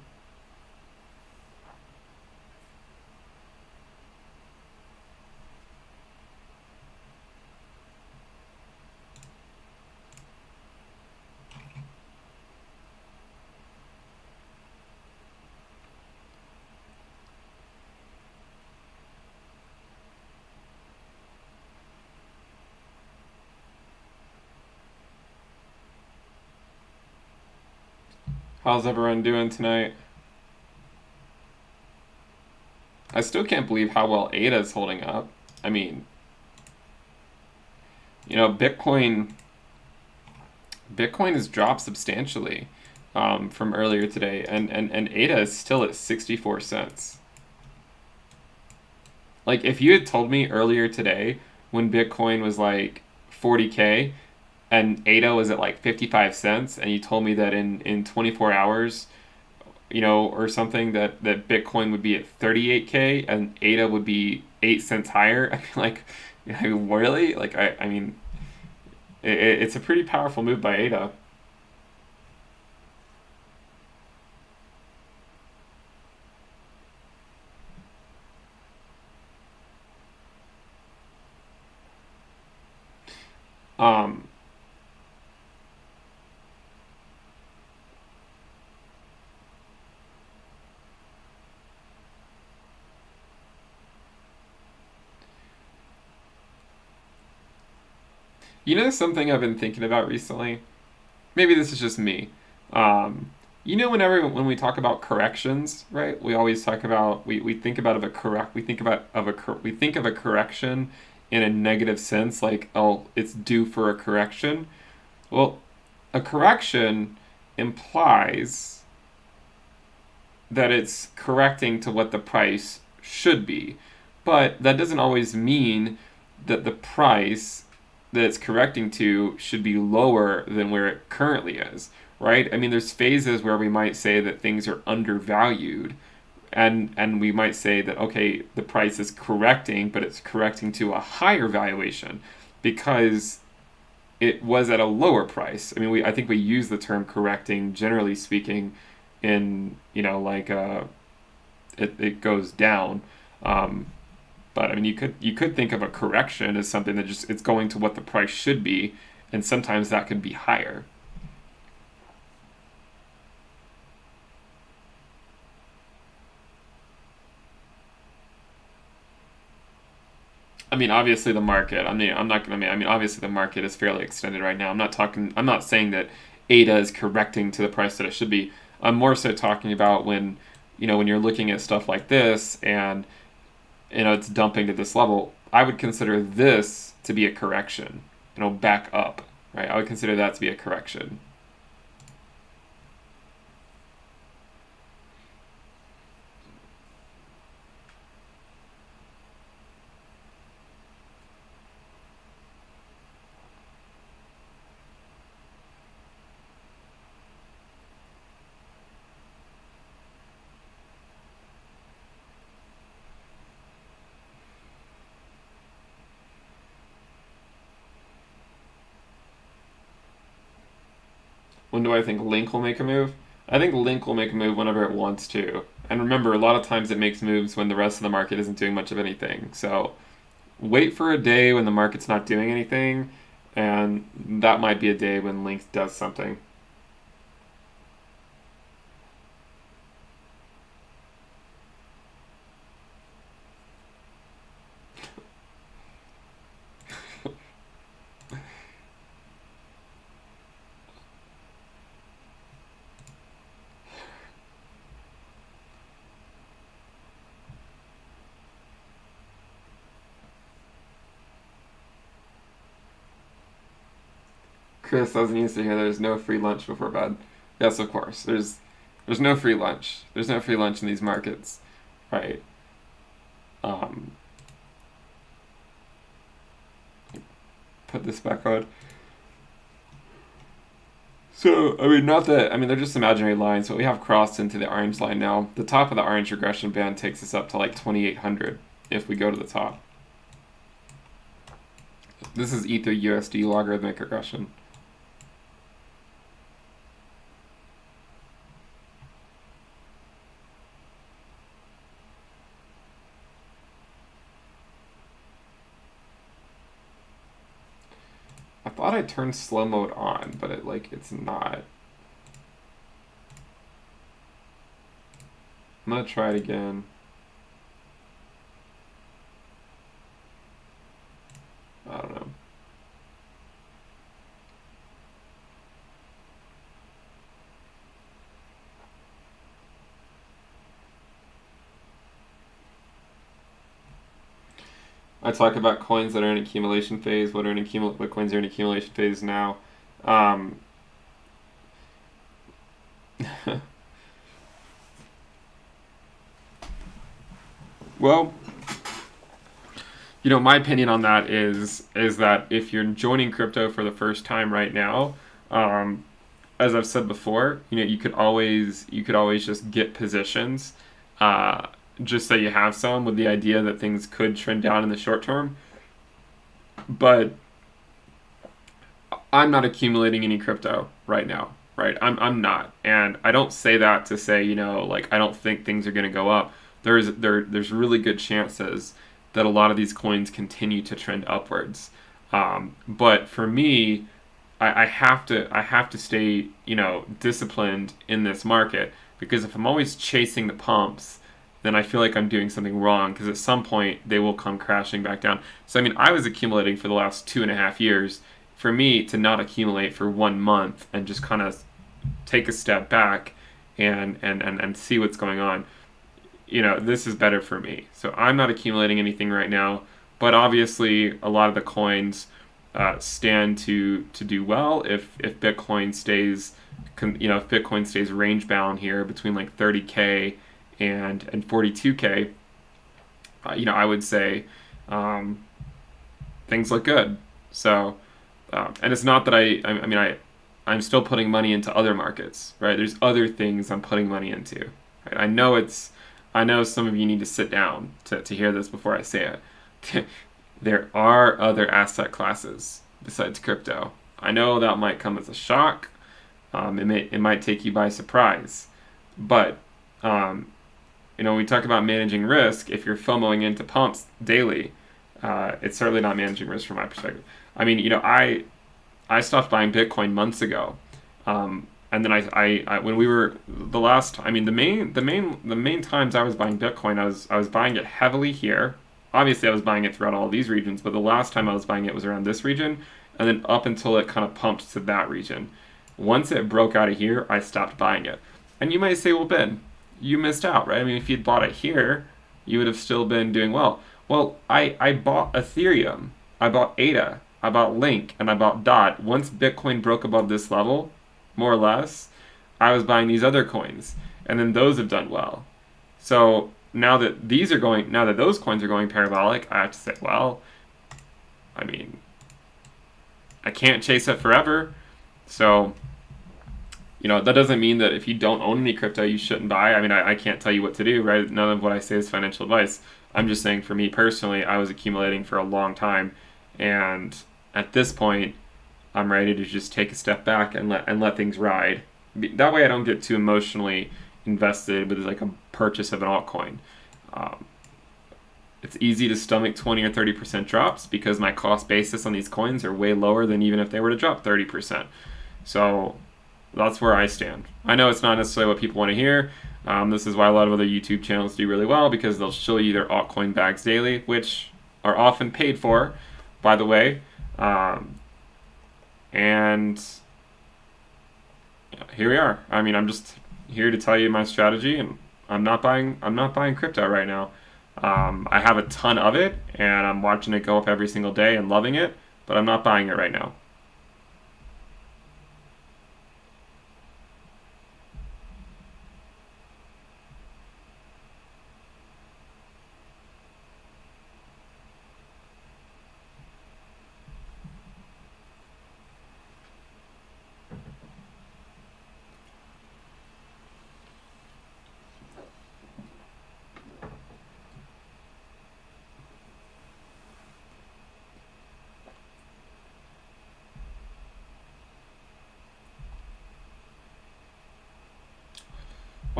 How's everyone doing tonight? I still can't believe how well ADA is holding up. I mean, Bitcoin has dropped substantially from earlier today, and ADA is still at 64 cents. Like, if you had told me earlier today when Bitcoin was like 40K and ADA was at like 55 cents, and you told me that in 24 hours, or something, that Bitcoin would be at 38K and ADA would be 8 cents higher, I mean, like, really? Like, I mean, it's a pretty powerful move by ADA. Um, Something I've been thinking about recently? Maybe this is just me. Um, when we talk about corrections, right? We always talk about we think about of a correct we think about of a cor- we think of a correction in a negative sense, like, oh, it's due for a correction. Well, a correction implies that it's correcting to what the price should be, but that doesn't always mean that the price that it's correcting to should be lower than where it currently is, right? I mean, there's phases where we might say that things are undervalued, and we might say that, okay, the price is correcting, but it's correcting to a higher valuation because it was at a lower price. I mean, I think we use the term correcting, generally speaking, in, like, it goes down. Um, but I mean, you could think of a correction as something that just it's going to what the price should be, and sometimes that could be higher. I mean, obviously the market. I mean, I'm not gonna. I mean, obviously the market is fairly extended right now. I'm not talking. I'm not saying that ADA is correcting to the price that it should be. I'm more so talking about when you're looking at stuff like this, and it's dumping to this level. I would consider this to be a correction. Back up, right? I would consider that to be a correction. When do I think Link will make a move? I think Link will make a move whenever it wants to. And remember, a lot of times it makes moves when the rest of the market isn't doing much of anything. So wait for a day when the market's not doing anything, and that might be a day when Link does something. Chris doesn't used to hear there's no free lunch before bed. Yes, of course. There's no free lunch. There's no free lunch in these markets, right? Um, Put this back on. So, I mean, not that, I mean, they're just imaginary lines, but we have crossed into the orange line now. The top of the orange regression band takes us up to like 2,800 if we go to the top. This is Ether USD logarithmic regression. I thought I turned slow mode on, but it's not. I'm gonna try it again. I don't know. I talk about coins that are in accumulation phase. What coins are in accumulation phase now? Well, my opinion on that is that if you're joining crypto for the first time right now, as I've said before, you could always just get positions, just so you have some, with the idea that things could trend down in the short term. But I'm not accumulating any crypto right now, right? I'm not, and I don't say that to say I don't think things are going to go up. There's really good chances that a lot of these coins continue to trend upwards. But for me, I have to stay disciplined in this market, because if I'm always chasing the pumps, then I feel like I'm doing something wrong, because at some point they will come crashing back down. So I mean, I was accumulating for the last 2.5 years. For me to not accumulate for 1 month and just kind of take a step back and see what's going on, this is better for me. So I'm not accumulating anything right now, but obviously a lot of the coins stand to do well if Bitcoin stays, if Bitcoin stays range bound here between like 30K and 42K. I would say things look good. So, and it's not that I'm still putting money into other markets, right? There's other things I'm putting money into. Right? I know some of you need to sit down to hear this before I say it. There are other asset classes besides crypto. I know that might come as a shock. It might take you by surprise, but when we talk about managing risk, if you're FOMOing into pumps daily, it's certainly not managing risk from my perspective. I mean, I stopped buying Bitcoin months ago, and then I when we were the last, I mean, the main times I was buying Bitcoin, I was buying it heavily here. Obviously, I was buying it throughout all these regions, but the last time I was buying it was around this region, and then up until it kind of pumped to that region. Once it broke out of here, I stopped buying it. And you might say, well, Ben, you missed out, right? I mean, if you'd bought it here, you would have still been doing well. Well, I bought Ethereum, I bought ADA, I bought Link, and I bought DOT. Once Bitcoin broke above this level, more or less, I was buying these other coins, and then those have done well. So now that those coins are going parabolic, I have to say, well, I mean, I can't chase it forever. So, that doesn't mean that if you don't own any crypto, you shouldn't buy. I mean, I can't tell you what to do, right? None of what I say is financial advice. I'm just saying, for me personally, I was accumulating for a long time, and at this point, I'm ready to just take a step back and let things ride. That way I don't get too emotionally invested with like a purchase of an altcoin. It's easy to stomach 20 or 30% drops because my cost basis on these coins are way lower than even if they were to drop 30%. So that's where I stand. I know it's not necessarily what people want to hear. This is why a lot of other YouTube channels do really well, because they'll show you their altcoin bags daily, which are often paid for, by the way. And here we are. I mean, I'm just here to tell you my strategy, and I'm not buying crypto right now. I have a ton of it, and I'm watching it go up every single day and loving it, but I'm not buying it right now.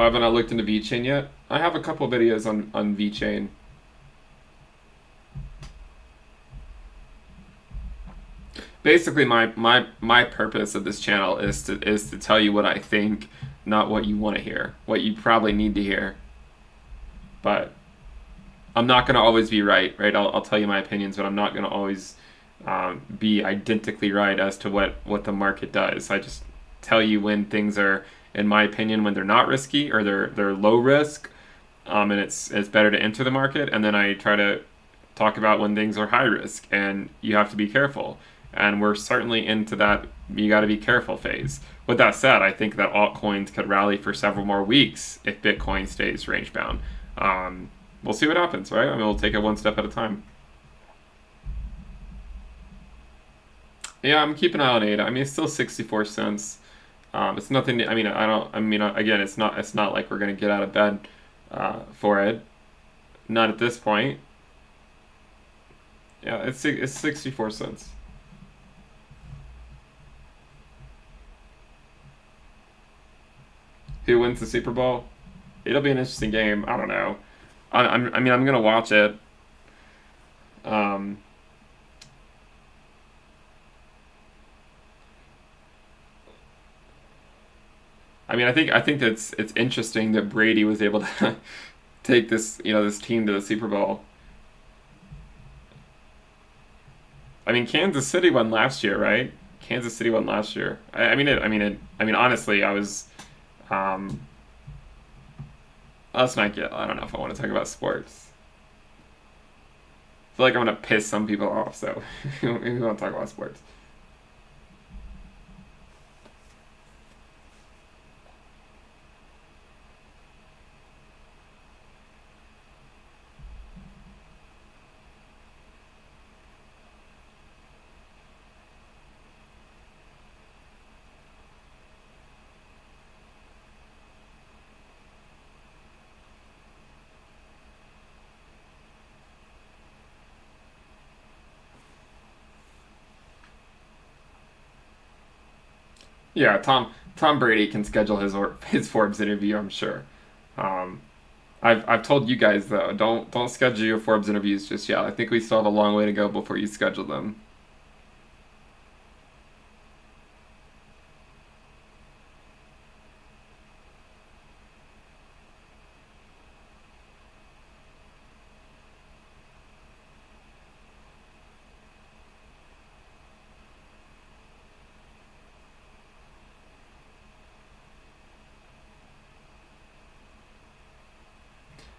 Well, haven't I looked into VeChain yet? I have a couple videos on VeChain. Basically, my purpose of this channel is to tell you what I think, not what you want to hear, what you probably need to hear. But I'm not going to always be right, right? I'll tell you my opinions, but I'm not going to always be identically right as to what the market does. I just tell you when things are, in my opinion, when they're not risky or they're low risk, and it's better to enter the market. And then I try to talk about when things are high risk and you have to be careful. And we're certainly into that you got to be careful phase. With that said, I think that altcoins could rally for several more weeks if Bitcoin stays range bound. We'll see what happens, right? I mean, we'll take it one step at a time. Yeah, I'm keeping an eye on ADA. I mean, it's still 64 cents. It's nothing. I mean, I don't. I mean, again, it's not. It's not like we're gonna get out of bed for it. Not at this point. Yeah, it's 64 cents. Who wins the Super Bowl? It'll be an interesting game. I don't know. I mean, I'm gonna watch it. Um, I mean, I think that's it's interesting that Brady was able to take this team to the Super Bowl. I mean, Kansas City won last year, right? Kansas City won last year. I mean, honestly, I was. Um, let's not get. I don't know if I want to talk about sports. I feel like I'm gonna piss some people off, so maybe we won't talk about sports. Yeah, Tom Brady can schedule his Forbes interview, I'm sure. Um, I've told you guys though, don't schedule your Forbes interviews just yet. I think we still have a long way to go before you schedule them.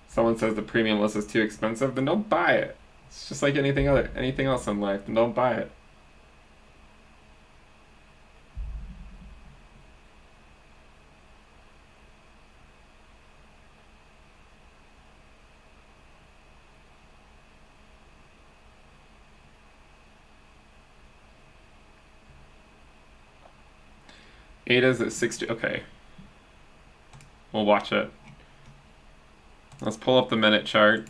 Someone says the premium list is too expensive, then don't buy it. It's just like anything else in life, then don't buy it. Ada's at 60. Okay, we'll watch it. Let's pull up the minute chart.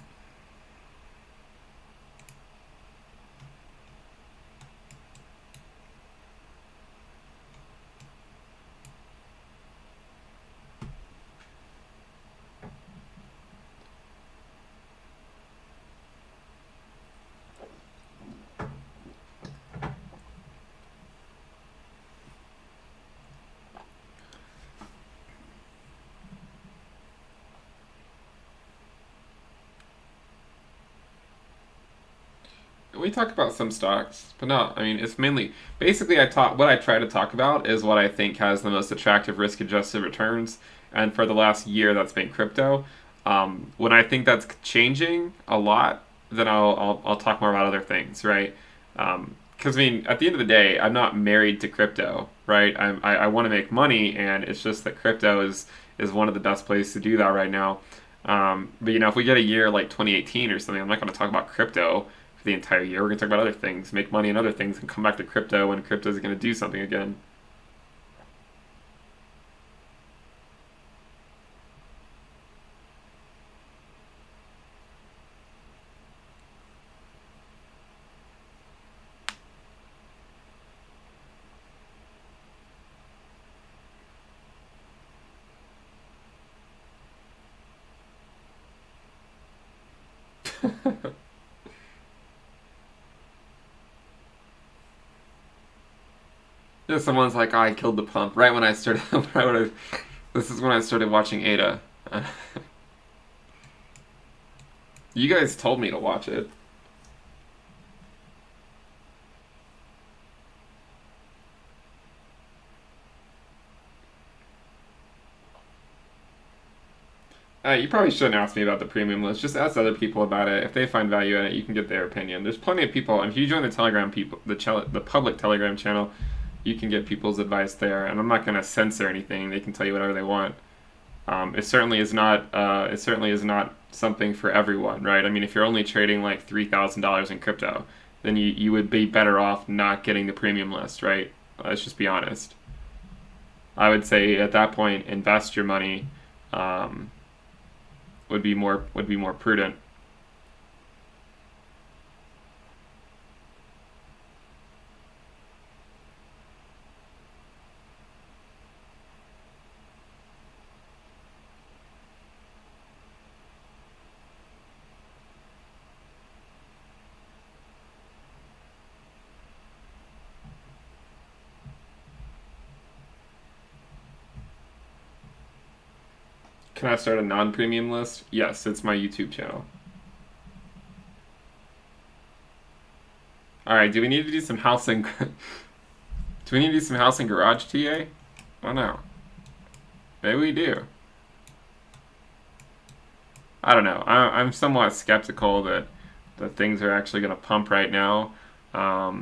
We talk about some stocks, but no, I mean it's mainly basically what I try to talk about is what I think has the most attractive risk adjusted returns, and for the last year that's been crypto. When I think that's changing a lot, then I'll talk more about other things, right? Because I mean, at the end of the day, I'm not married to crypto, right? I want to make money, and it's just that crypto is one of the best places to do that right now. But if we get a year like 2018 or something, I'm not going to talk about crypto for the entire year. We're going to talk about other things, make money in other things, and come back to crypto when crypto is going to do something again. Someone's like, oh, I killed the pump right when I started. This is when I started watching Ada. You guys told me to watch it. You probably shouldn't ask me about the premium list. Just ask other people about it. If they find value in it, you can get their opinion. There's plenty of people. If you join the Telegram people, the public Telegram channel, you can get people's advice there. And I'm not going to censor anything. They can tell you whatever they want. It certainly is not. It certainly is not something for everyone, right? I mean, if you're only trading like $3,000 in crypto, then you would be better off not getting the premium list, right? Let's just be honest. I would say at that point, invest your money. Would be more prudent. Can I start a non-premium list? Yes, it's my YouTube channel. All right, do we need to do some house and do we need to do some house and garage, TA? Oh no. Maybe we do. I don't know. I'm somewhat skeptical that things are actually going to pump right now. But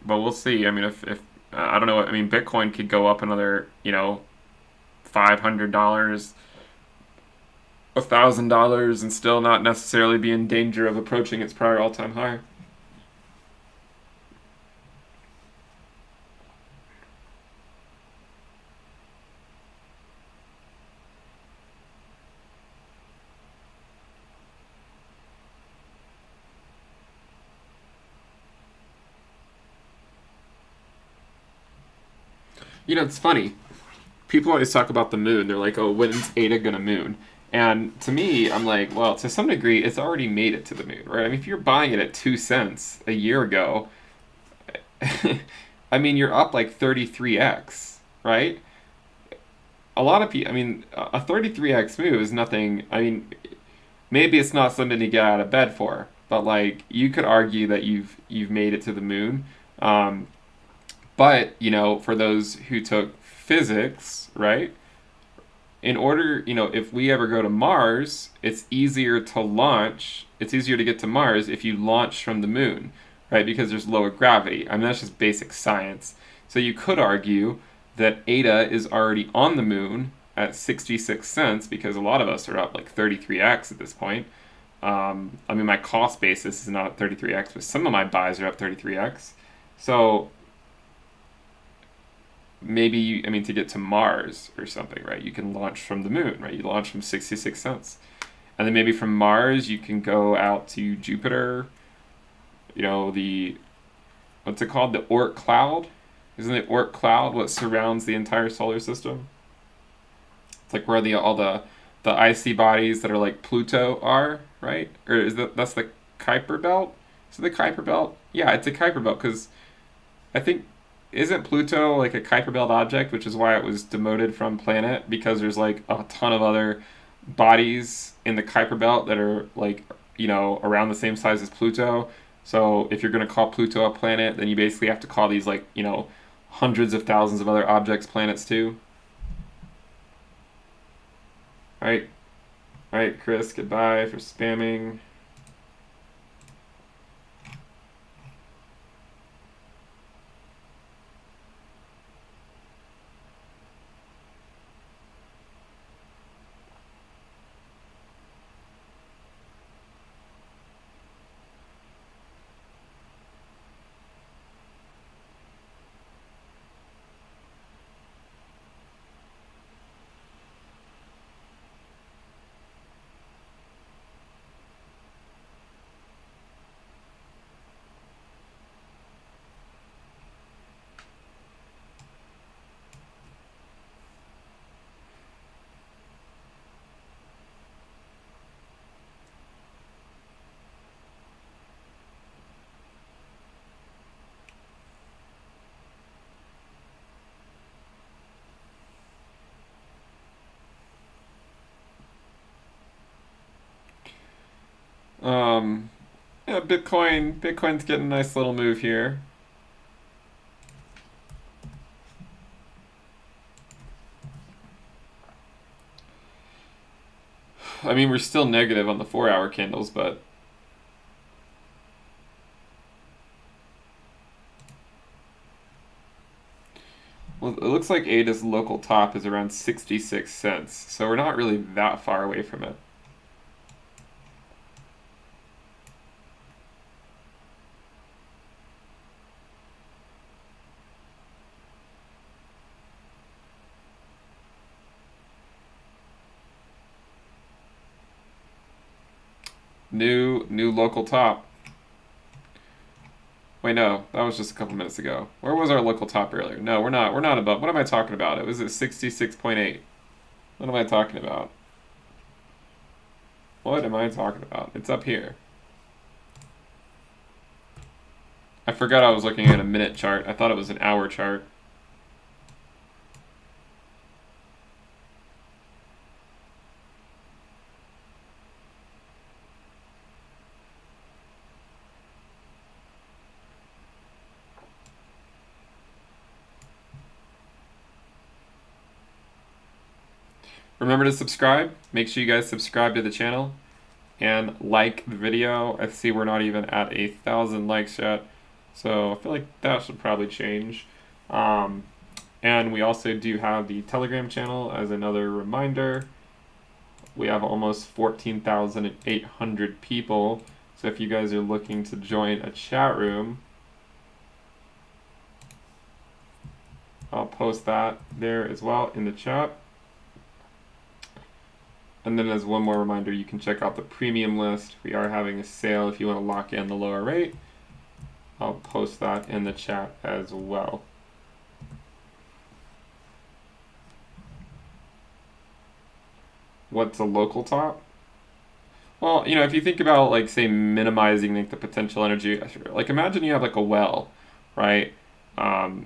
we'll see. I mean, if I don't know. I mean, Bitcoin could go up another, $500, $1,000, and still not necessarily be in danger of approaching its prior all-time high. It's funny. People always talk about the moon. They're like, oh, when's Ada gonna moon? And to me, I'm like, well, to some degree, it's already made it to the moon, right? I mean, if you're buying it at 2 cents a year ago, I mean, you're up like 33x, right? A lot of people, I mean, a 33x move is nothing. I mean, maybe it's not something to get out of bed for, but like, you could argue that you've made it to the moon. Um, but for those who took physics, right? In order, if we ever go to Mars, it's easier to launch. It's easier to get to Mars if you launch from the moon, right? Because there's lower gravity. I mean, that's just basic science. So you could argue that Ada is already on the moon at 66 cents because a lot of us are up like 33x at this point. I mean, my cost basis is not at 33x, but some of my buys are up 33x. So maybe, I mean, to get to Mars or something, right? You can launch from the moon, right? You launch from 66 cents. And then maybe from Mars, you can go out to Jupiter, what's it called? The Oort cloud? Isn't the Oort cloud what surrounds the entire solar system? It's like where the icy bodies that are like Pluto are, right? Or that's the Kuiper belt? Is it the Kuiper belt? Yeah, it's a Kuiper belt because I think isn't Pluto like a Kuiper belt object, which is why it was demoted from planet because there's like a ton of other bodies in the Kuiper belt that are like around the same size as Pluto. So if you're going to call Pluto a planet, then you basically have to call these like hundreds of thousands of other objects planets too. All right, Chris. Goodbye for spamming. Yeah, Bitcoin's getting a nice little move here. I mean, we're still negative on the 4-hour candles, but well, it looks like ADA's local top is around 66 cents, so we're not really that far away from it. New local top. Wait, no, that was just a couple minutes ago. Where was our local top earlier? No, we're not. We're not above. What am I talking about? It was at 66.8. What am I talking about? What am I talking about? It's up here. I forgot I was looking at a minute chart. I thought it was an hour chart. Remember to subscribe. Make sure you guys subscribe to the channel and like the video. I see we're not even at 1,000 likes yet, so I feel like that should probably change. And we also do have the Telegram channel as another reminder. We have almost 14,800 people, so if you guys are looking to join a chat room, I'll post that there as well in the chat. And then as one more reminder, you can check out the premium list. We are having a sale if you want to lock in the lower rate. I'll post that in the chat as well. What's a local top? Well, you know, if you think about, like, say, minimizing like the potential energy, like imagine you have like a well, right? And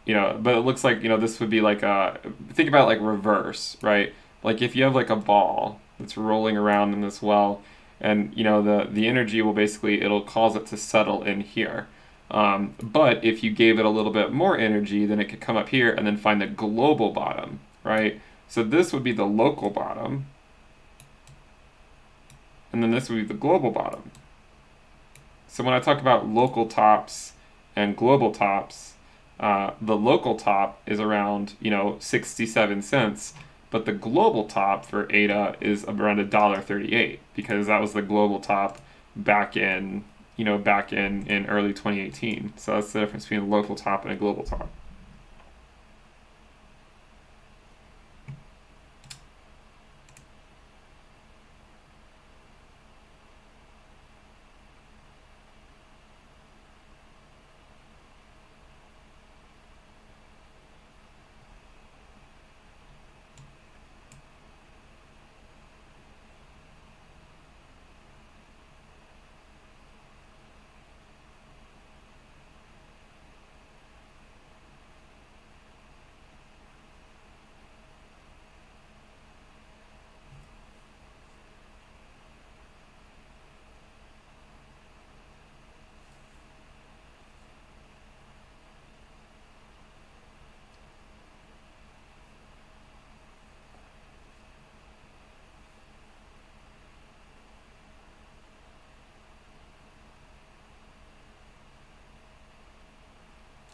you know, but it looks like, you know, this would be like a, think about like reverse, right? Like if you have like a ball that's rolling around in this well, and you know the energy will basically, it'll cause it to settle in here. But if you gave it a little bit more energy, then it could come up here and then find the global bottom, right? So this would be the local bottom, and then this would be the global bottom. So when I talk about local tops and global tops, the local top is around, you know, 67 cents, but the global top for ADA is around $1.38, because that was the global top back in, you know, in early 2018. So that's the difference between a local top and a global top.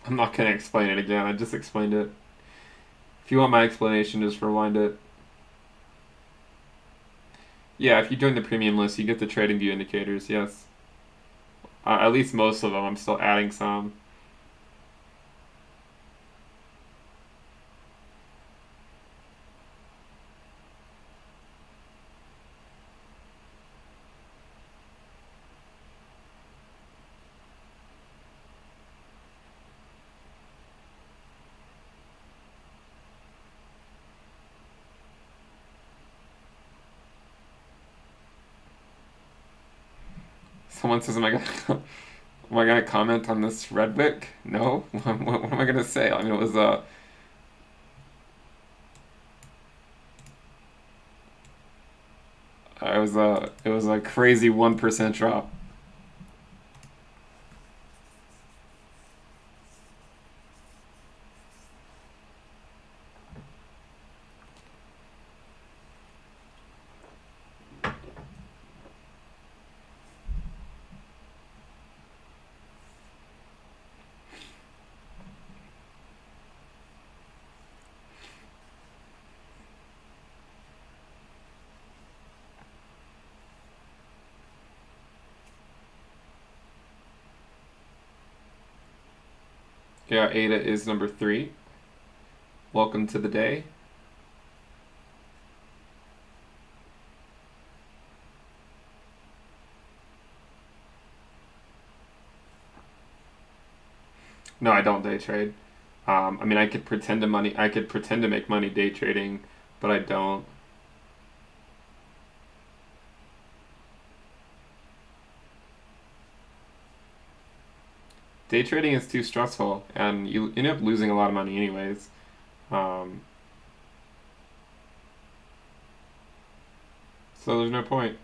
I'm not going to explain it again. I just explained it. If you want my explanation, just rewind it. Yeah, if you join the premium list, you get the trading view indicators, yes. At least most of them. I'm still adding some. Someone says, am I gonna comment on this Redwick? No. What am I gonna say? I mean, it was it was a crazy 1% drop. Yeah, Ada is number 3. Welcome to the day. No, I don't day trade. I mean, I could pretend to make money day trading, but I don't. Day trading is too stressful, and you end up losing a lot of money anyways. Um, so there's no point.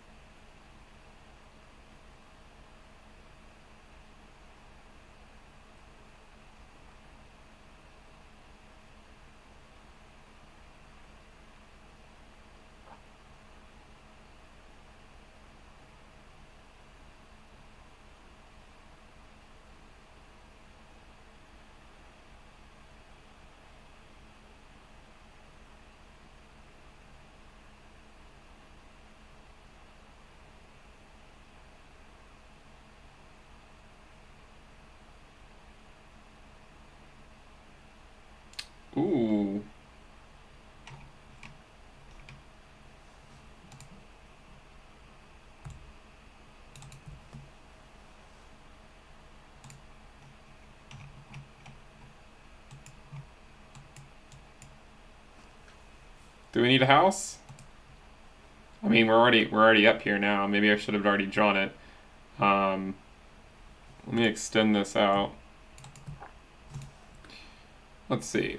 Ooh. Do we need a house? I mean, we're already up here now. Maybe I should have already drawn it. Um, Let me extend this out. Let's see.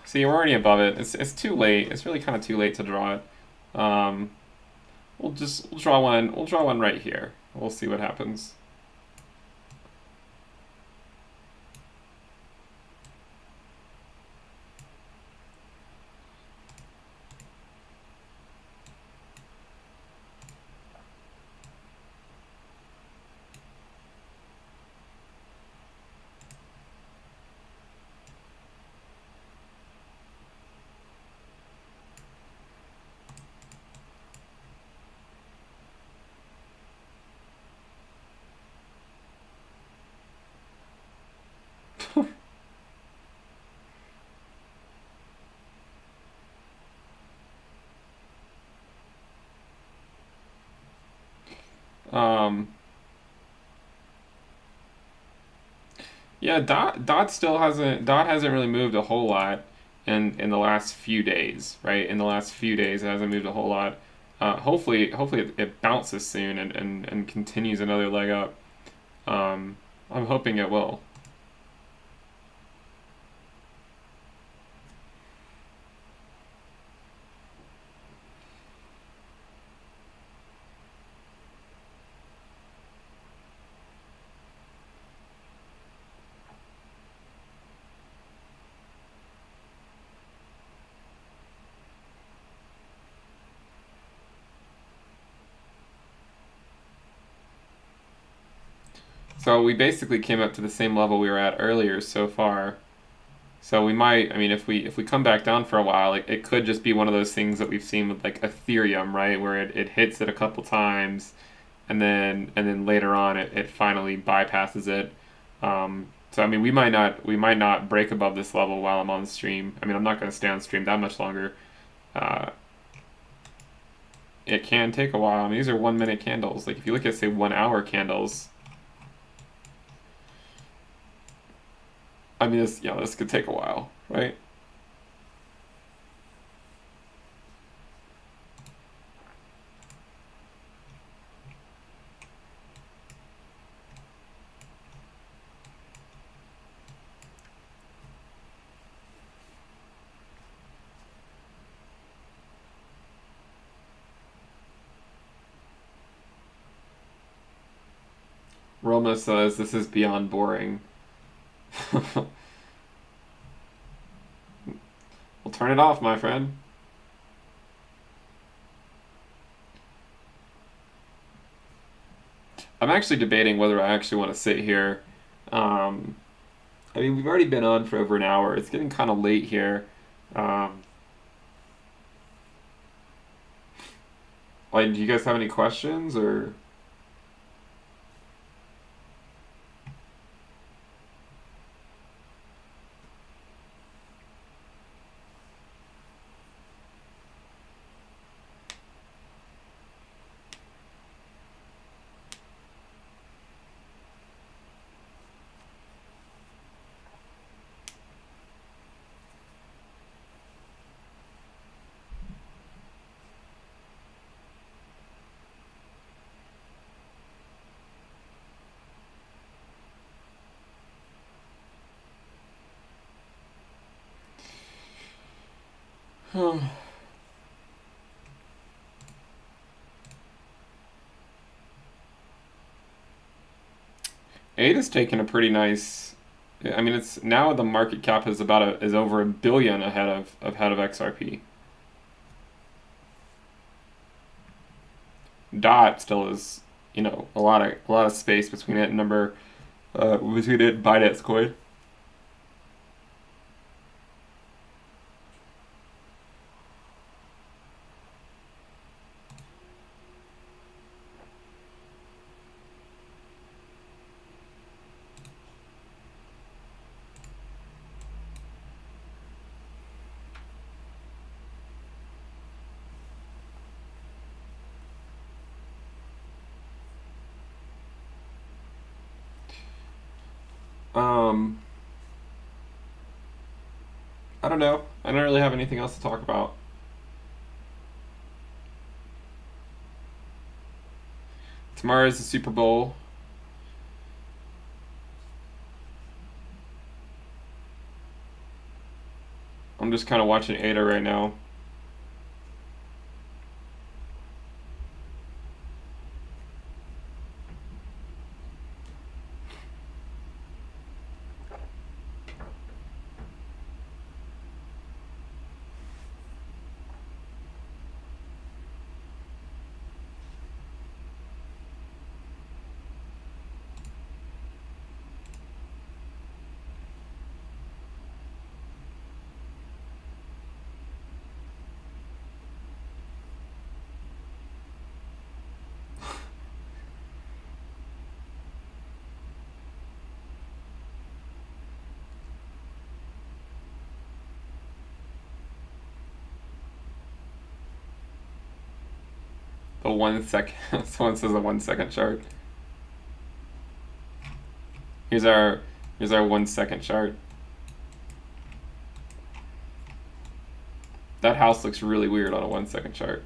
See, we're already above it. It's too late. It's really kind of too late to draw it. Um, we'll draw one. We'll draw one right here. We'll see what happens. Um, yeah, Dot hasn't really moved a whole lot in the last few days, right? In the last few days, it hasn't moved a whole lot. Hopefully it bounces soon and continues another leg up. I'm hoping it will. So we basically came up to the same level we were at earlier so far. So we might, I mean, if we come back down for a while, it could just be one of those things that we've seen with like Ethereum, right, where it hits it a couple times, and then later on it finally bypasses it. So I mean, we might not break above this level while I'm on stream. I mean, I'm not going to stay on stream that much longer. Uh, it can take a while. I mean, these are 1 minute candles. Like if you look at say 1 hour candles, I mean, this could take a while, right? Roma says this is beyond boring. Well, turn it off, my friend. I'm actually debating whether I actually want to sit here. Um, I mean, we've already been on for over an hour. It's getting kind of late here. Um, like, do you guys have any questions or? Eight is taking a pretty nice. I mean, it's now the market cap is is over $1 billion ahead of XRP. Dot still is, a lot of space between it and between it and Binance Coin. Um, I don't know. I don't really have anything else to talk about. Tomorrow is the Super Bowl. I'm just kind of watching Ada right now. The 1 second. Someone says a 1 second chart. Here's our here's our 1 second chart. That house looks really weird on a 1 second chart.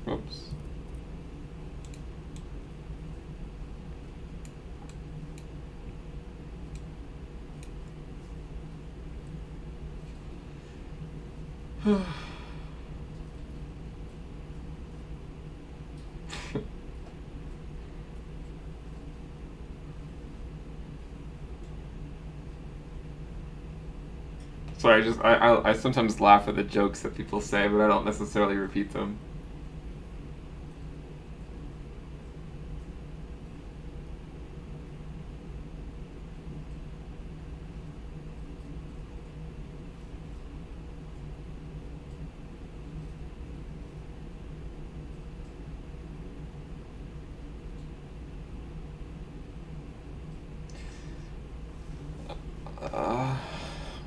Oops. Sorry, I sometimes laugh at the jokes that people say, but I don't necessarily repeat them.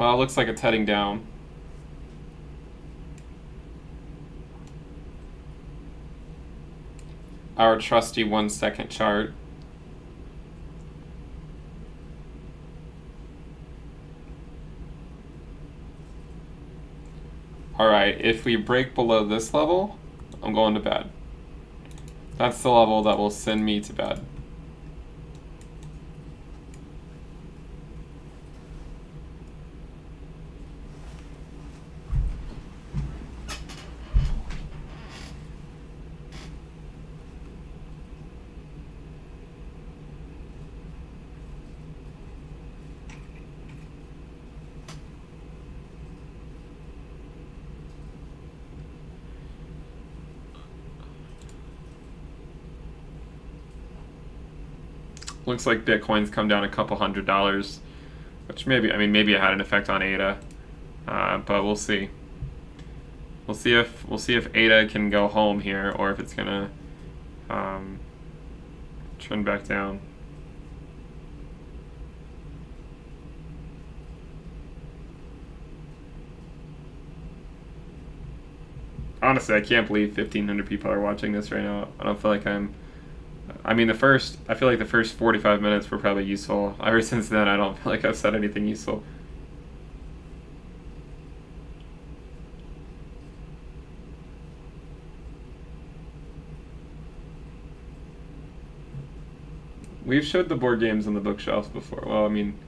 Well, it looks like it's heading down. Our trusty 1 second chart. Alright, if we break below this level, I'm going to bed. That's the level that will send me to bed. Looks like Bitcoin's come down a couple $100, which maybe it had an effect on ADA, but we'll see. We'll see if ADA can go home here or if it's gonna trend back down. Honestly, I can't believe 1,500 people are watching this right now. I don't feel like I feel like the first 45 minutes were probably useful. Ever since then, I don't feel like I've said anything useful. We've showed the board games on the bookshelves before. Well, I mean,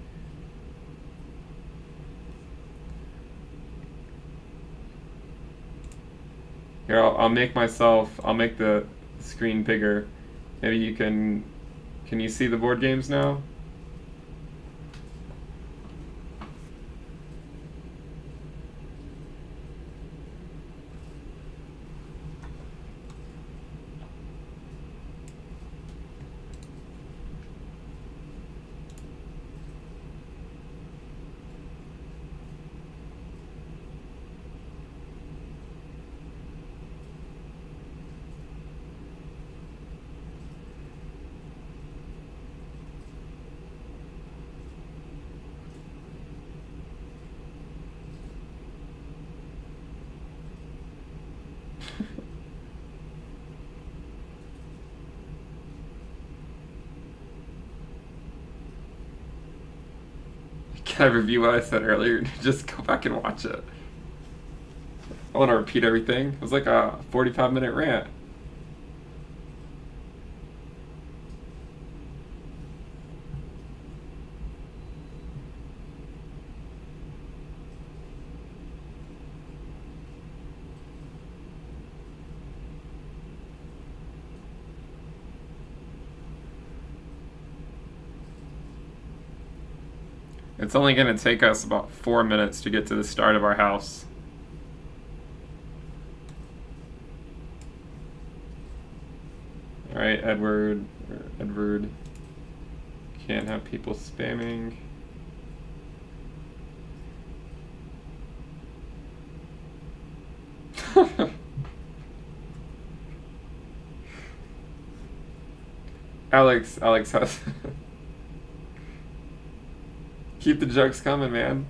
here, I'll make the screen bigger. Maybe you can you see the board games now? Can I review what I said earlier? Just go back and watch it. I want to repeat everything. It was like a 45-minute rant. It's only going to take us about 4 minutes to get to the start of our house. All right, Edward. Can't have people spamming. Alex has... Keep the jokes coming, man.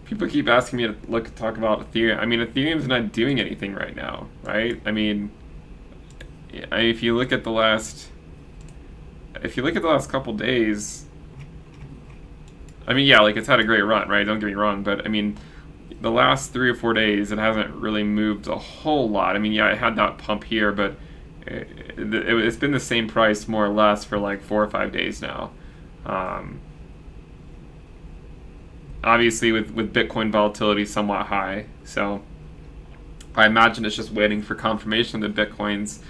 People keep asking me to talk about Ethereum. I mean, Ethereum's not doing anything right now, right? I mean, if you look at the last couple days, I mean, yeah, like it's had a great run, right? Don't get me wrong, but I mean, the last 3 or 4 days, it hasn't really moved a whole lot. I mean, yeah, it had that pump here, but it's been the same price more or less for like 4 or 5 days now. Obviously, with Bitcoin volatility somewhat high, so I imagine it's just waiting for confirmation that Bitcoin's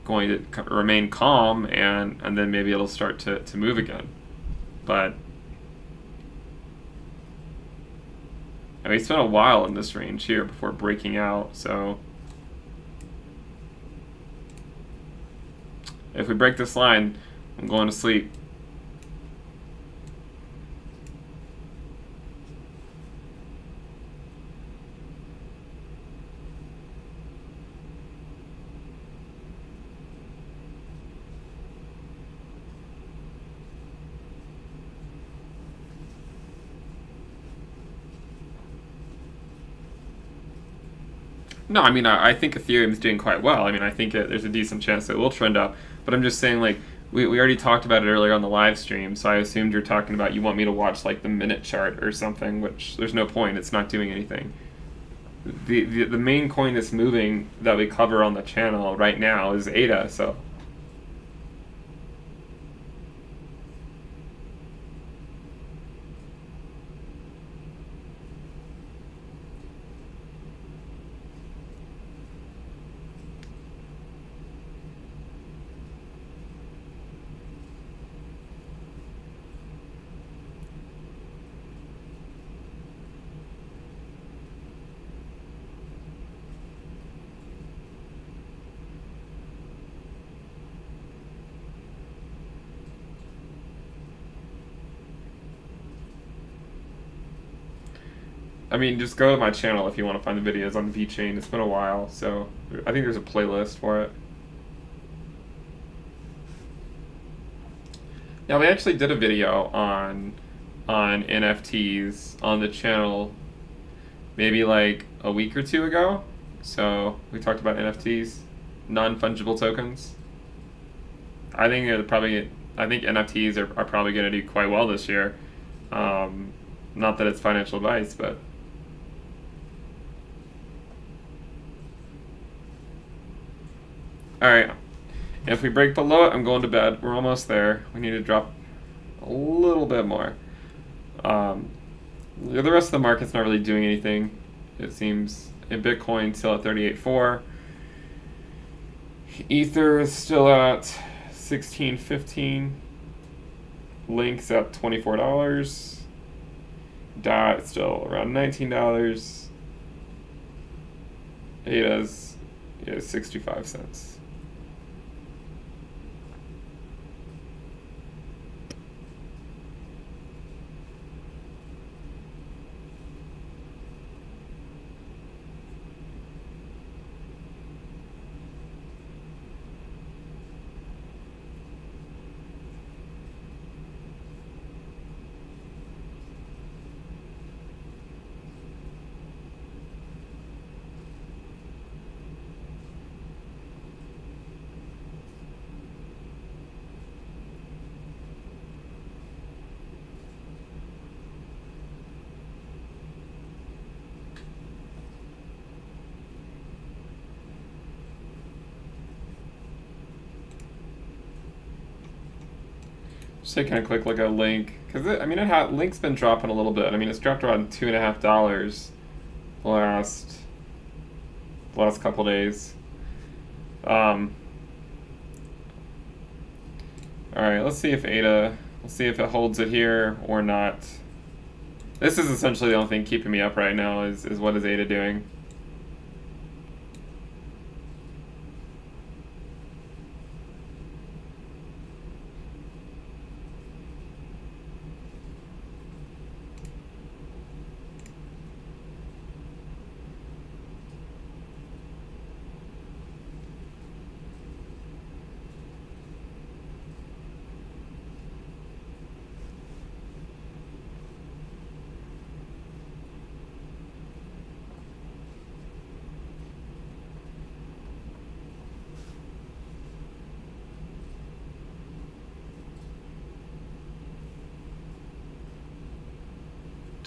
going to remain calm, and then maybe it'll start to move again. But I mean, it's been a while in this range here before breaking out, so if we break this line, I'm going to sleep. No, I mean, I think Ethereum is doing quite well. I mean, I think there's a decent chance that it will trend up. But I'm just saying, like, we already talked about it earlier on the live stream, so I assumed you're talking about you want me to watch, like, the minute chart or something, which there's no point. It's not doing anything. The main coin that's moving that we cover on the channel right now is ADA, so... I mean, just go to my channel if you want to find the videos on VeChain. It's been a while, so I think there's a playlist for it. Now, we actually did a video on NFTs on the channel maybe like a week or two ago. So we talked about NFTs, non-fungible tokens. I think NFTs are probably going to do quite well this year. Not that it's financial advice, but... Alright, if we break below it, I'm going to bed. We're almost there. We need to drop a little bit more. The rest of the market's not really doing anything, it seems. In Bitcoin, still at 38.4. Ether is still at 16.15. Link's at $24. DOT still around $19. ADA's 65 cents. Just taking a quick look at Link, because Link's been dropping a little bit. I mean, it's dropped around $2.50 the last couple days. All right, let's see if ADA, let's see if it holds it here or not. This is essentially the only thing keeping me up right now is what is ADA doing.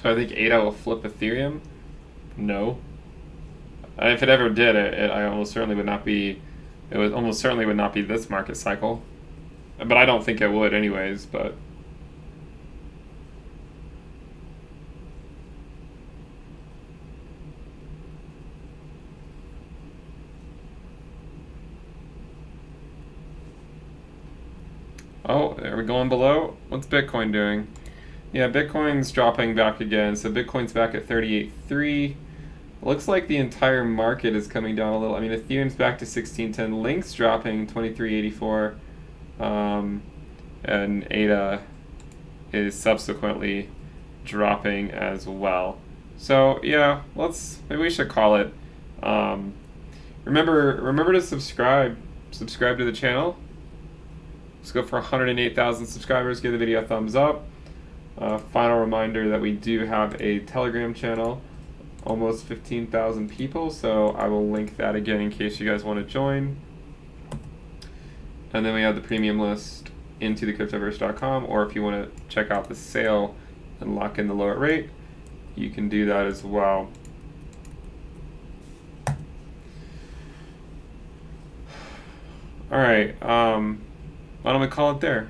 Do I think ADA will flip Ethereum? No. If it ever did, it almost certainly would not be. It would almost certainly would not be this market cycle. But I don't think it would, anyways. But oh, are we going below? What's Bitcoin doing? Yeah, Bitcoin's dropping back again. So Bitcoin's back at 38.3. Looks like the entire market is coming down a little. I mean, Ethereum's back to 1610. Link's dropping 23.84. And ADA is subsequently dropping as well. So yeah, maybe we should call it. Remember to subscribe to the channel. Let's go for 108,000 subscribers. Give the video a thumbs up. Final reminder that we do have a Telegram channel. almost 15,000 people, so I will link that again in case you guys want to join. And then we have the premium list into the cryptoverse.com, or if you want to check out the sale and lock in the lower rate, you can do that as well. All right, why don't we call it there?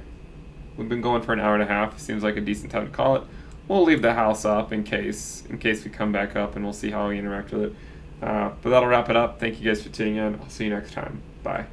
We've been going for an hour and a half. Seems like a decent time to call it. We'll leave the house up in case we come back up, and we'll see how we interact with it. But that'll wrap it up. Thank you guys for tuning in. I'll see you next time. Bye.